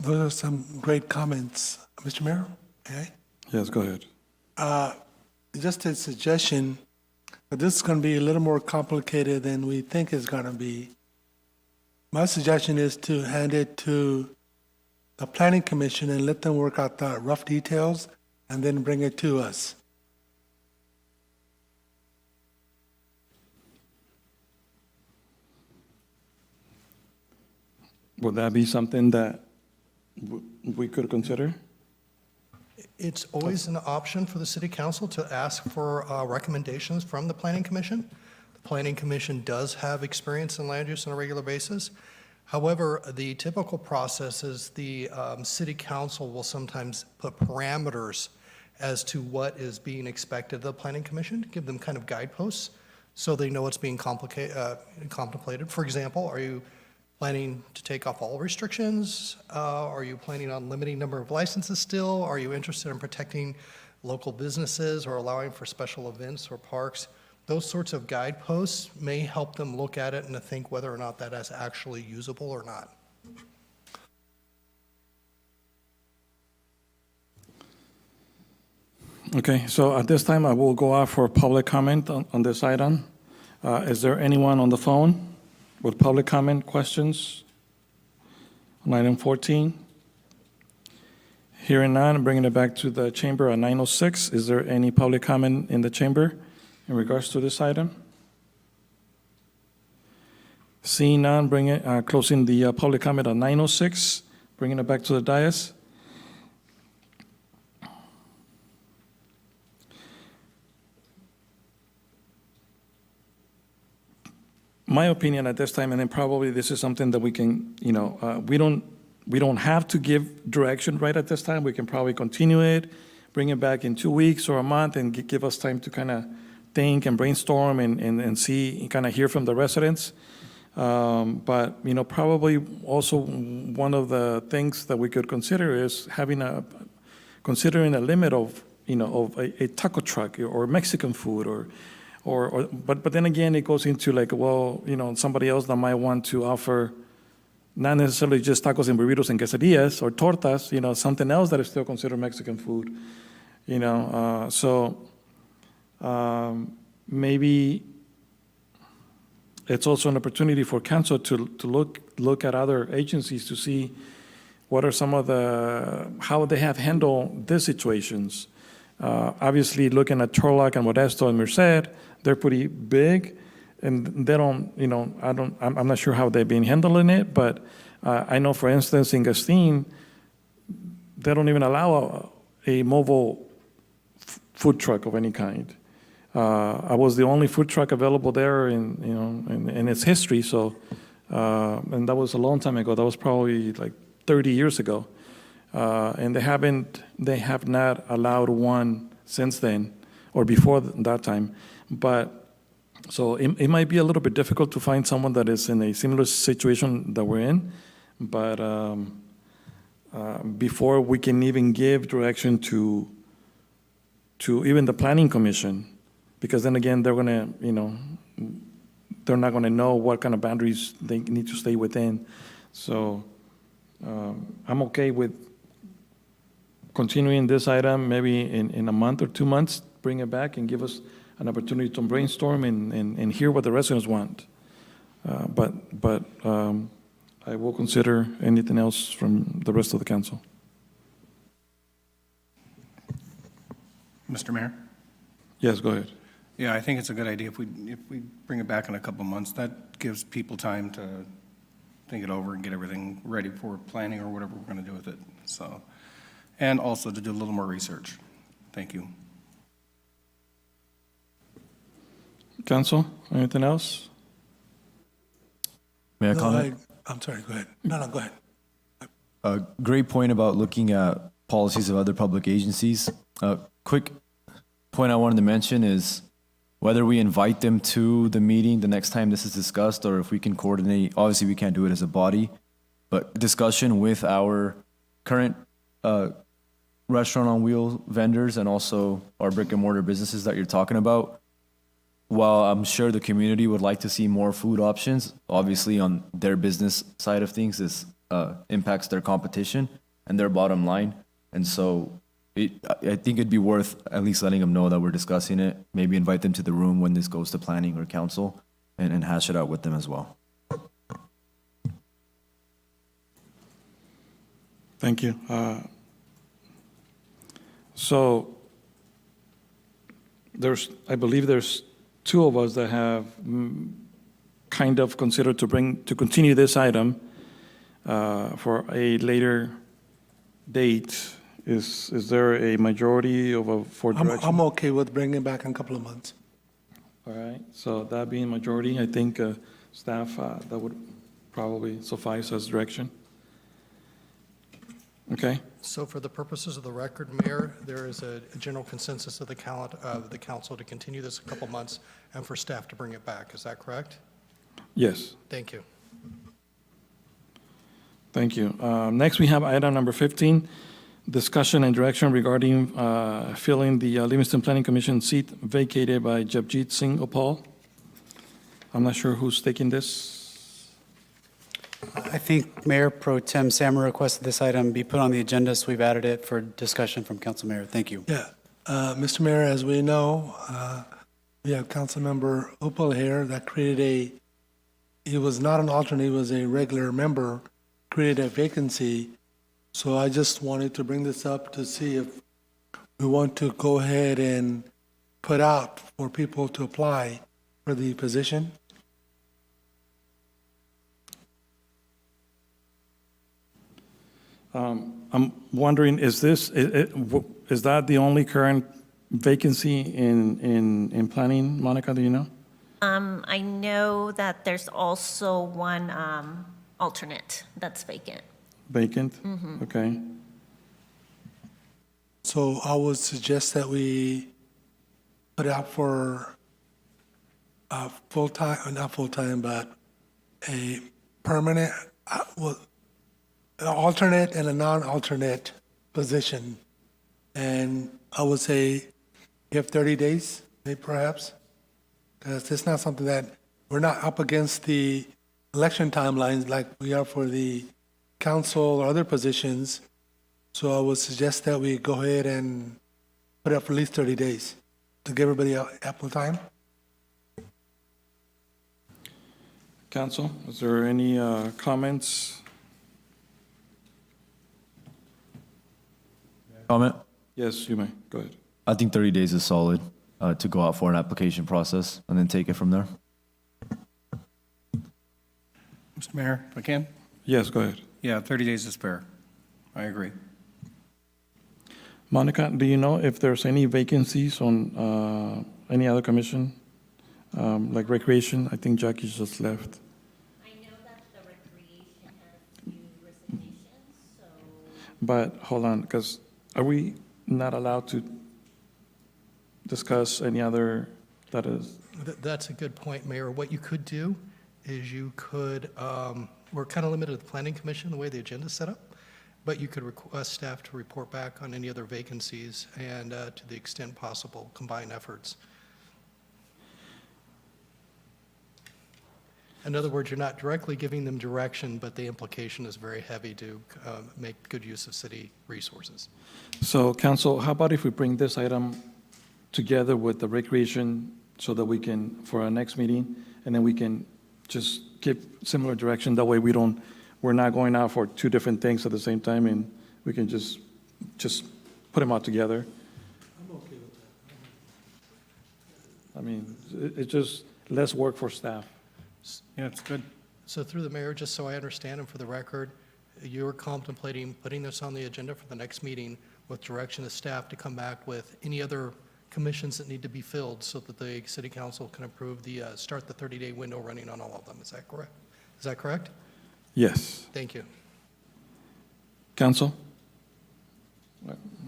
Those are some great comments. Mr. Mayor? Okay. Yes, go ahead. Just a suggestion, but this is going to be a little more complicated than we think it's going to be. My suggestion is to hand it to the Planning Commission and let them work out the rough details and then bring it to us. Would that be something that we could consider? It's always an option for the City Council to ask for recommendations from the Planning Commission. The Planning Commission does have experience in land use on a regular basis. However, the typical process is the City Council will sometimes put parameters as to what is being expected of the Planning Commission, give them kind of guideposts so they know what's being contemplated. For example, are you planning to take off all restrictions? Are you planning on limiting number of licenses still? Are you interested in protecting local businesses or allowing for special events or parks? Those sorts of guideposts may help them look at it and to think whether or not that is actually usable or not. Okay, so at this time, I will go out for public comment on this item. Is there anyone on the phone with public comment questions on item 14? Hearing none, bringing it back to the chamber at 9:06. Is there any public comment in the chamber in regards to this item? Seeing none, closing the public comment at 9:06, bringing it back to the dais. My opinion at this time, and then probably this is something that we can, we don't have to give direction right at this time. We can probably continue it, bring it back in 2 weeks or a month, and give us time to kind of think and brainstorm and see, kind of hear from the residents. But, probably also one of the things that we could consider is considering a limit of, of a taco truck or Mexican food but then again, it goes into like, well, somebody else that might want to offer not necessarily just tacos and burritos and quesadillas or tortas, something else that is still considered Mexican food, so maybe it's also an opportunity for council to look at other agencies to see what are some of how they have handled these situations. Obviously, looking at Turlock and Modesto and Merced, they're pretty big, and they don't, I'm not sure how they've been handling it, but I know, for instance, in Gastine, they don't even allow a mobile food truck of any kind. I was the only food truck available there in its history, so, and that was a long time ago. That was probably like 30 years ago. And they have not allowed one since then or before that time. But so it might be a little bit difficult to find someone that is in a similar situation that we're in. But before we can even give direction to even the planning commission, because then again, they're gonna, they're not gonna know what kind of boundaries they need to stay within. So I'm okay with continuing this item, maybe in a month or 2 months, bring it back and give us an opportunity to brainstorm and hear what the residents want. But I will consider anything else from the rest of the council. Mr. Mayor? Yes, go ahead. Yeah, I think it's a good idea if we bring it back in a couple of months. That gives people time to think it over and get everything ready for planning or whatever we're going to do with it. So, and also to do a little more research. Thank you. Council, anything else? May I comment? I'm sorry, go ahead. No, go ahead. A great point about looking at policies of other public agencies. Quick point I wanted to mention is whether we invite them to the meeting the next time this is discussed, or if we can coordinate. Obviously, we can't do it as a body, but discussion with our current restaurant on wheel vendors and also our brick and mortar businesses that you're talking about. While I'm sure the community would like to see more food options, obviously on their business side of things, this impacts their competition and their bottom line. And so I think it'd be worth at least letting them know that we're discussing it, maybe invite them to the room when this goes to planning or council and hash it out with them as well. Thank you. So I believe there's two of us that have kind of considered to continue this item for a later date. Is there a majority for direction? I'm okay with bringing it back in a couple of months. All right, so that being majority, I think staff, that would probably suffice as direction. Okay? So for the purposes of the record, Mayor, there is a general consensus of the council to continue this a couple months and for staff to bring it back. Is that correct? Yes. Thank you. Thank you. Next, we have item number 15, discussion and direction regarding filling the Livingston Planning Commission seat vacated by Japjit Singh Opal. I'm not sure who's taking this. I think Mayor Pro Tem Sammer requested this item be put on the agenda, so we've added it for discussion from Council Mayor. Thank you. Yeah, Mr. Mayor, as we know, we have Councilmember Upal here that he was not an alternate, he was a regular member, created a vacancy. So I just wanted to bring this up to see if we want to go ahead and put out for people to apply for the position. I'm wondering, is that the only current vacancy in planning, Monica, do you know? I know that there's also one alternate that's vacant. Vacant? Okay. So I would suggest that we put out for a full-time, not full-time, but a permanent, an alternate and a non-alternate position. And I would say give 30 days, maybe perhaps, because it's not something that, we're not up against the election timelines like we are for the council or other positions. So I would suggest that we go ahead and put it up for at least 30 days to give everybody ample time. Council, is there any comments? Comment? Yes, you may. Go ahead. I think 30 days is solid to go out for an application process and then take it from there. Mr. Mayor, if I can? Yes, go ahead. Yeah, 30 days is fair. I agree. Monica, do you know if there's any vacancies on any other commission, like recreation? I think Jackie just left. I know that the recreation has few resignations, so. But hold on, because are we not allowed to discuss any other that is? That's a good point, Mayor. What you could do is you could, we're kind of limited to the Planning Commission, the way the agenda's set up, but you could request staff to report back on any other vacancies and to the extent possible, combine efforts. In other words, you're not directly giving them direction, but the implication is very heavy to make good use of city resources. So, Council, how about if we bring this item together with the recreation so that we can, for our next meeting, and then we can just give similar direction. That way we're not going out for two different things at the same time, and we can just put them out together. I'm okay with that. I mean, it's just less work for staff. Yeah, it's good. So through the mayor, just so I understand and for the record, you're contemplating putting this on the agenda for the next meeting with direction of staff to come back with any other commissions that need to be filled so that the city council can approve start the 30-day window running on all of them. Is that correct? Is that correct? Yes. Thank you. Council?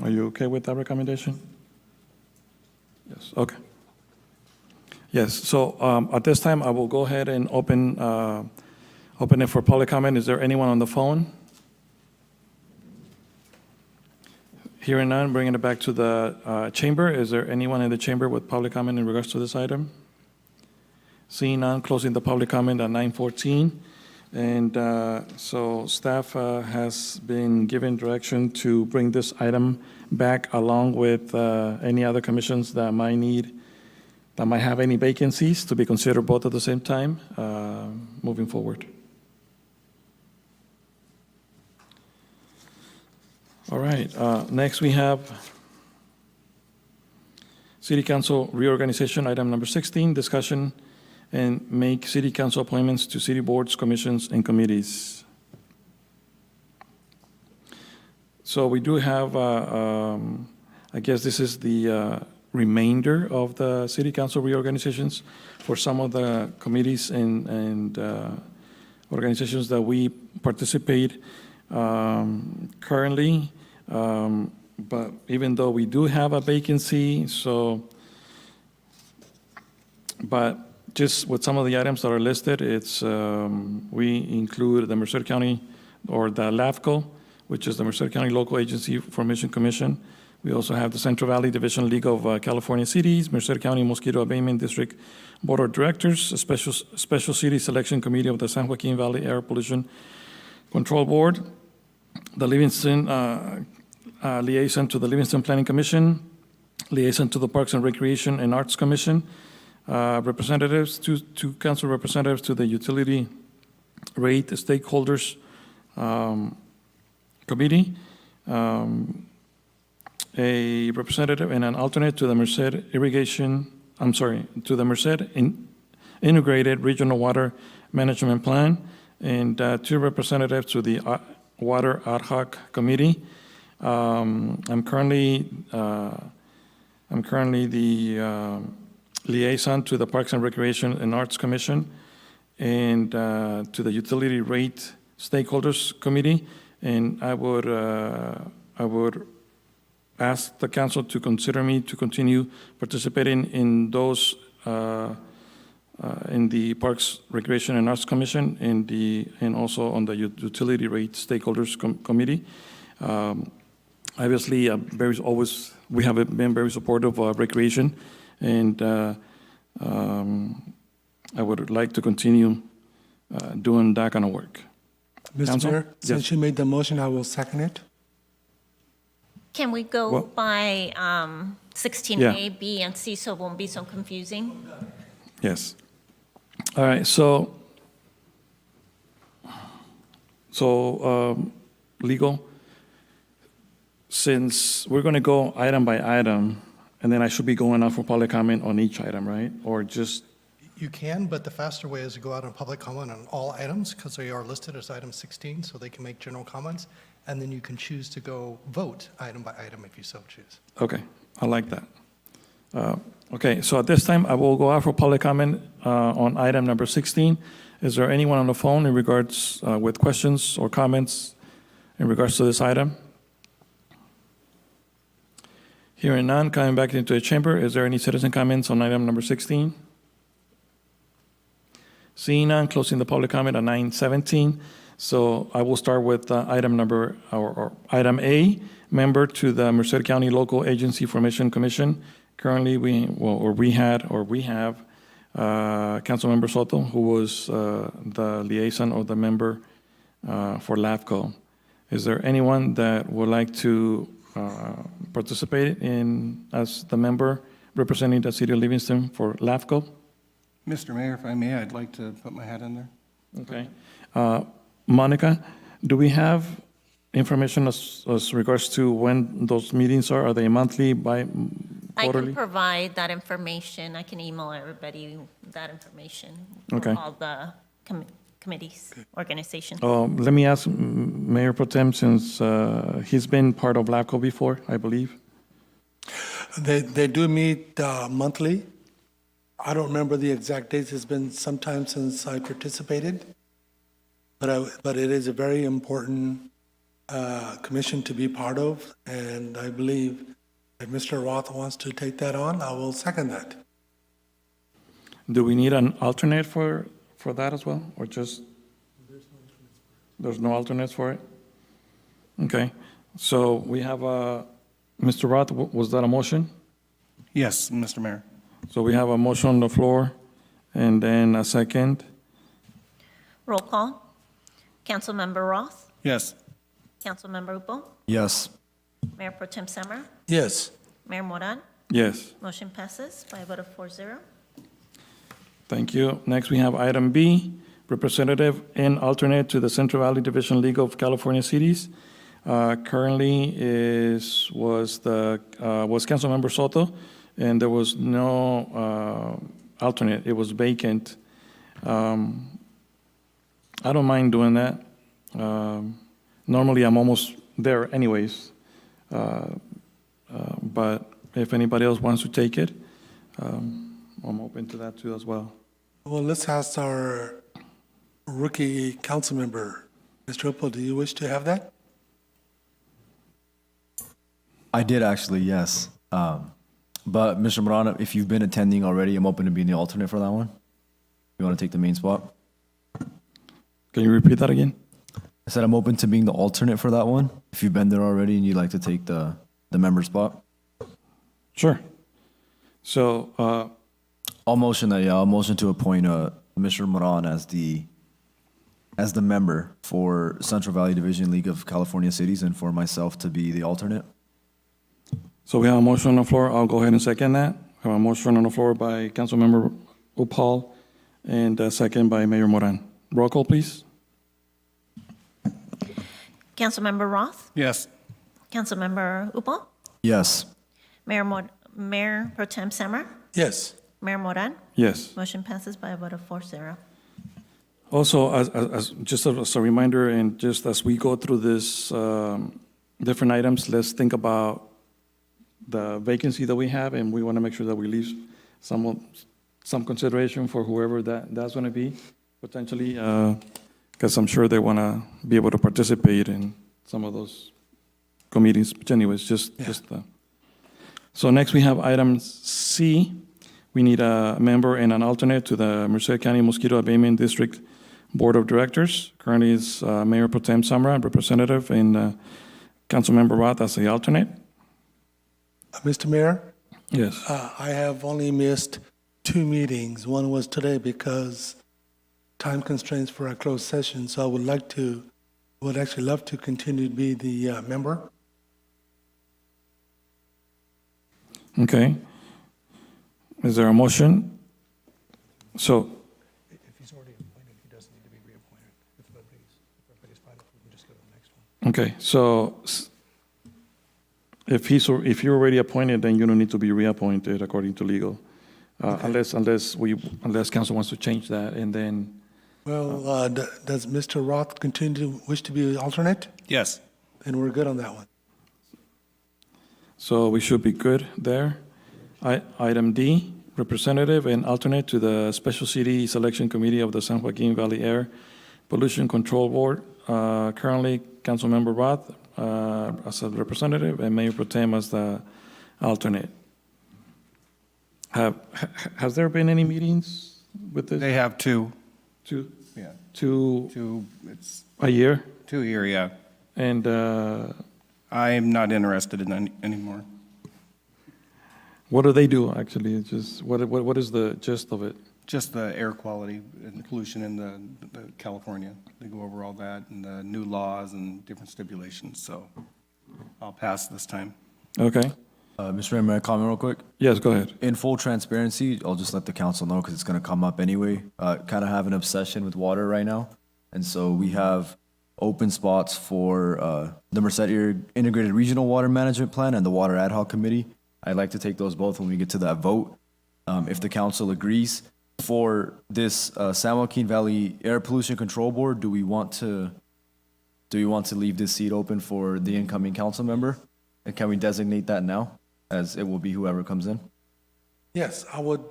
Are you okay with that recommendation? Yes, okay. Yes, so at this time, I will go ahead and open it for public comment. Is there anyone on the phone? Hearing none, bringing it back to the chamber. Is there anyone in the chamber with public comment in regards to this item? Seeing none, closing the public comment at 9:14. And so staff has been given direction to bring this item back along with any other commissions that might have any vacancies to be considered both at the same time moving forward. All right, next we have City Council reorganization, item number 16, discussion and make City Council appointments to city boards, commissions, and committees. So we do have, I guess this is the remainder of the City Council reorganizations for some of the committees and organizations that we participate. currently, but even though we do have a vacancy, but just with some of the items that are listed, we include the Merced County, or the LAFCO, which is the Merced County Local Agency Formation Commission. We also have the Central Valley Division League of California Cities, Merced County Mosquito Abatement District Board of Directors, a Special City Selection Committee of the San Joaquin Valley Air Pollution Control Board, the Livingston liaison to the Livingston Planning Commission, liaison to the Parks and Recreation and Arts Commission, representatives, two council representatives to the Utility Rate Stakeholders Committee, a representative and an alternate to the Merced Integrated Regional Water Management Plan, and two representatives to the Water Ad Hoc Committee. I'm currently the liaison to the Parks and Recreation and Arts Commission, and to the Utility Rate Stakeholders Committee, and I would ask the council to consider me to continue participating in those, in the Parks, Recreation, and Arts Commission, and also on the Utility Rate Stakeholders Committee. Obviously, we have been very supportive of recreation, and I would like to continue doing that kind of work. Mr. Council? Mayor, Yes. since you made the motion, I will second it. Can we go Well- by 16A, B, and C, so it won't be so confusing? Yes. All right, so legal, since we're going to go item by item, and then I should be going out for public comment on each item, right? Or just, You can, but the faster way is to go out on public comment on all items, because they are listed as item 16, so they can make general comments, and then you can choose to go vote item by item if you so choose. okay, I like that. Okay, so at this time, I will go out for public comment on item number 16. Is there anyone on the phone in regards, with questions or comments in regards to this item? Hearing none, coming back into the chamber, is there any citizen comments on item number 16? Seeing none, closing the public comment at 9:17. So I will start with item number, or item A, member to the Merced County Local Agency Formation Commission. Currently, we have Councilmember Soto, who was the liaison or the member for LAFCO. Is there anyone that would like to participate as the member representing the city of Livingston for LAFCO? Mr. Mayor, if I may, I'd like to put my hat in there. Okay. Monica, do we have information as regards to when those meetings are? Are they monthly, I quarterly? can provide that information. I can email everybody that information. Okay. For all the committees, organizations. Let me ask Mayor Pro Tem, since he's been part of LAFCO before, I believe. They do meet monthly. I don't remember the exact dates. It's been some time since I participated. But it is a very important commission to be part of, and I believe if Mr. Roth wants to take that on, I will second that. Do we need an alternate for that as well, or just? There's no alternates for it? Okay, so we have Mr. Roth, was that a motion? Yes, Mr. Mayor. So we have a motion on the floor, and then a second. Roll call. Councilmember Roth, Yes. Councilmember Upo, Yes. Mayor Pro Tem Summer, Yes. Mayor Moran. Yes. Motion passes by a vote of 4-0. Thank you. Next, we have item B, representative and alternate to the Central Valley Division League of California Cities. Currently was Councilmember Soto, and there was no alternate. It was vacant. I don't mind doing that. Normally, I'm almost there anyways. But if anybody else wants to take it, I'm open to that too as well. Well, let's ask our rookie council member Mr. Upel, do you wish to have that? I did actually, yes. But Mr. Morana, if you've been attending already, I'm open to being the alternate for that one. You want to take the main spot? Can you repeat that again? I said I'm open to being the alternate for that one. If you've been there already and you'd like to take the member spot. Sure. So, I'll motion that, yeah, I'll motion to appoint Mr. Moran as the member for Central Valley Division League of California Cities and for myself to be the alternate. so we have a motion on the floor. I'll go ahead and second that. We have a motion on the floor by Councilmember Upal and a second by Mayor Moran. Roll call, please. Councilmember Roth, Yes. Councilmember Upal, Yes. Mayor Pro Tem Samra, Yes. Mayor Moran. Yes. Motion passes by a vote of 4-0. Also, just as a reminder, and just as we go through this different items, let's think about the vacancy that we have, and we want to make sure that we leave some consideration for whoever that's going to be, potentially, because I'm sure they want to be able to participate in some of those committees. But anyways, so next we have item C. We need a member and an alternate to the Merced County Mosquito Abatement District Board of Directors. Currently is Mayor Pro Tem Samra, representative, and Councilmember Roth as the alternate. Mr. Mayor, Yes. I have only missed 2 meetings. One was today because time constraints for our closed session, so I would actually love to continue to be the member. Okay. Is there a motion? So, If he's already appointed, he doesn't need to be reappointed. If everybody's fine, we can just go to the next one. okay, so if you're already appointed, then you don't need to be reappointed according to legal. Unless council wants to change that, and then, Well, does Mr. Roth continue to wish to be the alternate? Yes. Then we're good on that one. so we should be good there. Item D, representative and alternate to the Special City Selection Committee of the San Joaquin Valley Air Pollution Control Board. Currently, Councilmember Roth as a representative and Mayor Pro Tem as the alternate. Has there been any meetings with this? They have 2. Yeah. It's A year? 2 here, yeah. And I'm not interested in any anymore. what do they do, actually? It's just, what is the gist of it? Just the air quality and pollution in the California. They go over all that and the new laws and different stipulations, so I'll pass this time. Okay. Mr. Mayor, may I comment real quick? Yes, go ahead. In full transparency, I'll just let the council know because it's going to come up anyway. Kind of have an obsession with water right now. And so we have open spots for the Merced Integrated Regional Water Management Plan and the Water Ad Hoc Committee. I'd like to take those both when we get to that vote. If the council agrees, for this San Joaquin Valley Air Pollution Control Board, do we want to leave this seat open for the incoming council member? And can we designate that now, as it will be whoever comes in? Yes, I would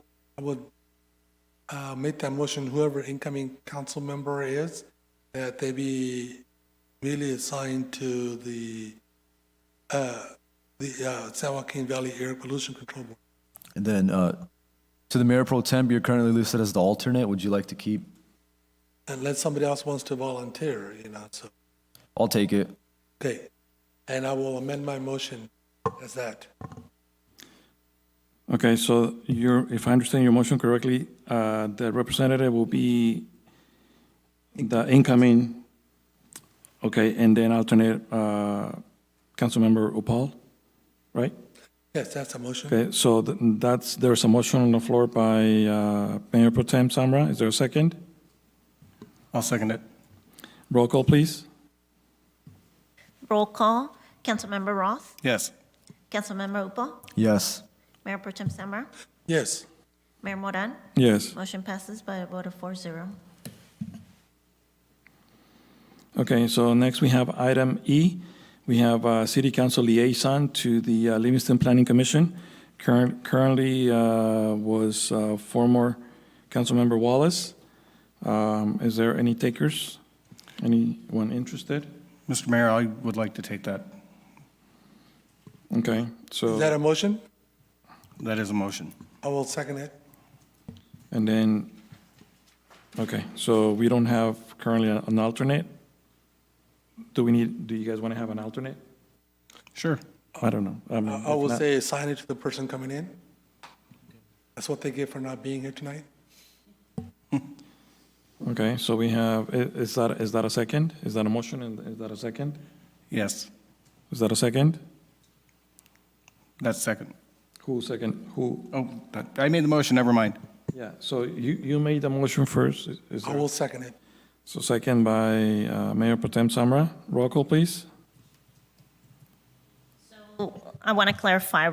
make that motion, whoever incoming council member is, that they be immediately assigned to the San Joaquin Valley Air Pollution Control Board. And then to the Mayor Pro Tem, you're currently listed as the alternate. Would you like to keep? Unless somebody else wants to volunteer, so, I'll take it. okay. And I will amend my motion as that. Okay, so if I understand your motion correctly, the representative will be the incoming, okay, and then alternate Councilmember Upal, right? Yes, that's a motion. Okay, so there's a motion on the floor by Mayor Pro Tem Samra. Is there a second? I'll second it. Roll call, please. Roll call, Councilmember Roth, Yes. Councilmember Upal, Yes. Mayor Pro Tem Samra, Yes. Mayor Moran. Yes. Motion passes by a vote of 4-0. Okay, so next we have item E. We have City Council Liaison to the Livingston Planning Commission. Currently was former Councilmember Wallace. Is there any takers? Anyone interested? Mr. Mayor, I would like to take that. Okay, Is so, that a motion? That is a motion. I will second it. and then, okay, so we don't have currently an alternate? Do you guys want to have an alternate? Sure. I don't know. I mean, I will if not- say assign it to the person coming in. That's what they get for not being here tonight. Okay, so we have, is that a second? Is that a motion, and is that a second? Yes, Is that a second? that's second. Who second, who? Oh, I made the motion, never mind. Yeah, so you made the motion first. Is I there- will second it. So second by Mayor Potem Samra. Roll call, please. I want to clarify,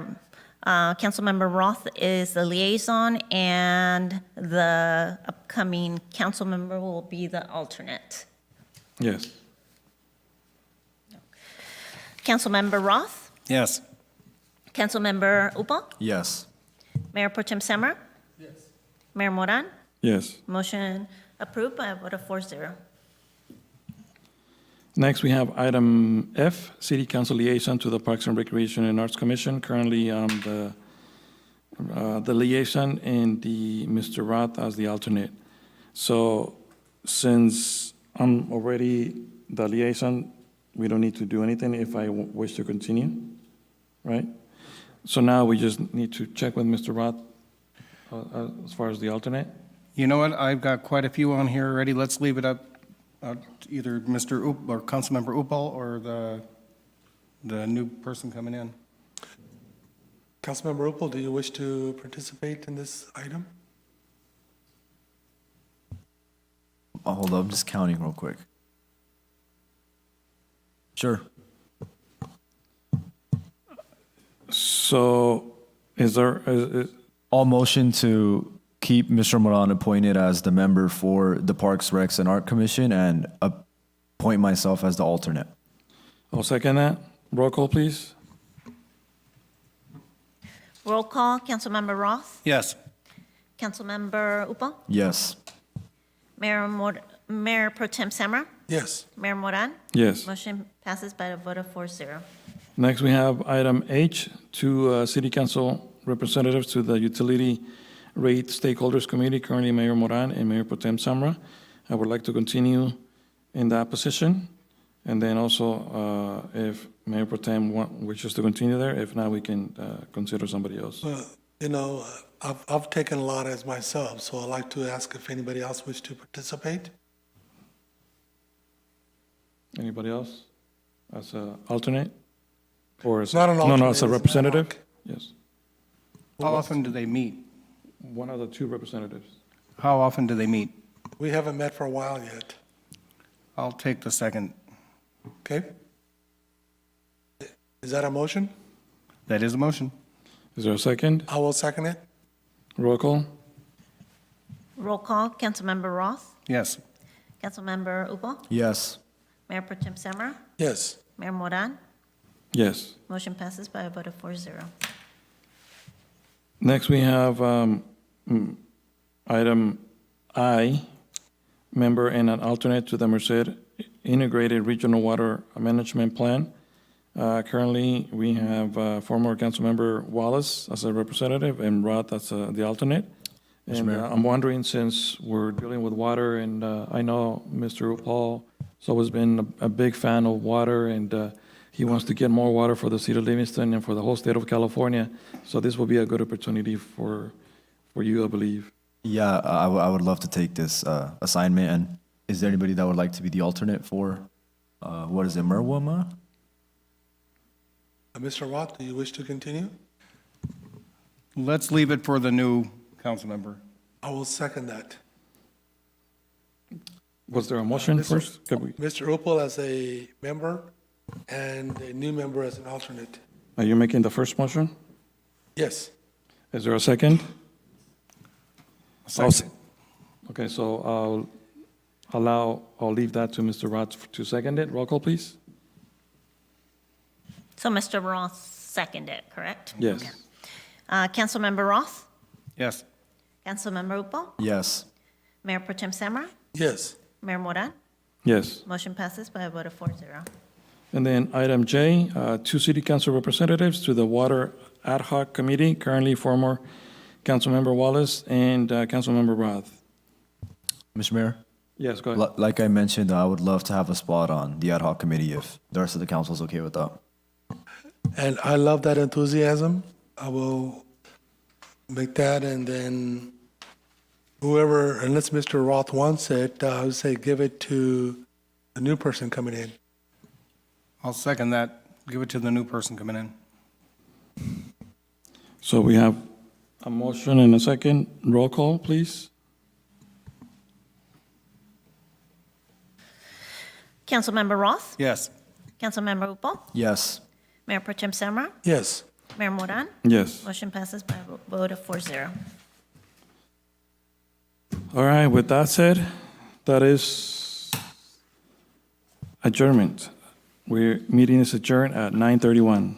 Councilmember Roth is the liaison, and the upcoming council member will be the alternate. Yes. Councilmember Roth, Yes. Councilmember Upal, Yes. Mayor Pro Tem Samra? Yes. Mayor Moran? Yes. Motion approved by a vote of 4-0. Next, we have item F, City Council Liaison to the Parks and Recreation and Arts Commission. Currently, the liaison and Mr. Roth as the alternate. So since I'm already the liaison, we don't need to do anything if I wish to continue, right? So now we just need to check with Mr. Roth as far as the alternate. You know what? I've got quite a few on here already. Let's leave it up to either Mr. or Councilmember Upal or the new person coming in. Councilmember Upal, do you wish to participate in this item? Oh, hold up, I'm just counting real quick. Sure. So is there, All motion to keep Mr. Moran appointed as the member for the Parks, Recs, and Art Commission and appoint myself as the alternate. I'll second that. Roll call, please. Roll call, Councilmember Roth, Yes. Councilmember Upal, Yes. Mayor Pro Tem Samra? Yes. Mayor Moran? Yes. Motion passes by a vote of 4-0. Next, we have item H, two City Council representatives to the Utility Rate Stakeholders Committee, currently Mayor Moran and Mayor Potem Samra. I would like to continue in that position. And then also, if Mayor Potem wishes to continue there, if not, we can consider somebody else. You know, I've taken a lot as myself, so I'd like to ask if anybody else wishes to participate. Anybody else as an alternate? Or as, Not an no, alternate, as a it's an ad representative? hoc. Yes. How often do they meet? One of the two representatives. How often do they meet? We haven't met for a while yet. I'll take the second. Okay? Is that a motion? That is a motion. Is there a second? I will second it. Roll call? Roll call, Councilmember Roth, Yes. Councilmember Upal, Yes. Mayor Pro Tem Samra? Yes. Mayor Moran? Yes. Motion passes by a vote of 4-0. Next, we have item I, member and an alternate to the Merced Integrated Regional Water Management Plan. Currently, we have former Councilmember Wallace as a representative and Roth as the alternate. And Mayor. I'm wondering, since we're dealing with water, and I know Mr. Upal has always been a big fan of water, and he wants to get more water for the city of Livingston and for the whole state of California. So this will be a good opportunity for you, I believe. Yeah, I would love to take this assignment. And is there anybody that would like to be the alternate for, what is it, Merwama? Mr. Roth, do you wish to continue? Let's leave it for the new council member. I will second that. Was there a motion first? Could we- Mr. Upal as a member and a new member as an alternate. Are you making the first motion? Yes. Is there a second? Second. Okay, so I'll leave that to Mr. Roth to second it. Roll call, please. So Mr. Roth seconded, correct? Yes. Councilmember Roth, Yes. Councilmember Upal, Yes. Mayor Pro Tem Samra, Yes. Mayor Moran, Yes. Motion passes by a vote of 4-0. And then item J, 2 city council representatives to the Water Ad Hoc Committee, currently former Councilmember Wallace and Councilmember Roth. Mr. Mayor, Yes, go ahead. like I mentioned, I would love to have a spot on the ad hoc committee if the rest of the council is okay with that. And I love that enthusiasm. I will make that, and then whoever, unless Mr. Roth wants it, I would say give it to the new person coming in. I'll second that. Give it to the new person coming in. So we have a motion and a second. Roll call, please. Councilmember Roth, Yes. Councilmember Upal, Yes. Mayor Pro Tem Samra, Yes. Mayor Moran. Yes. Motion passes by a vote of 4-0. All right, with that said, that is adjournment. Meeting is adjourned at 9:31.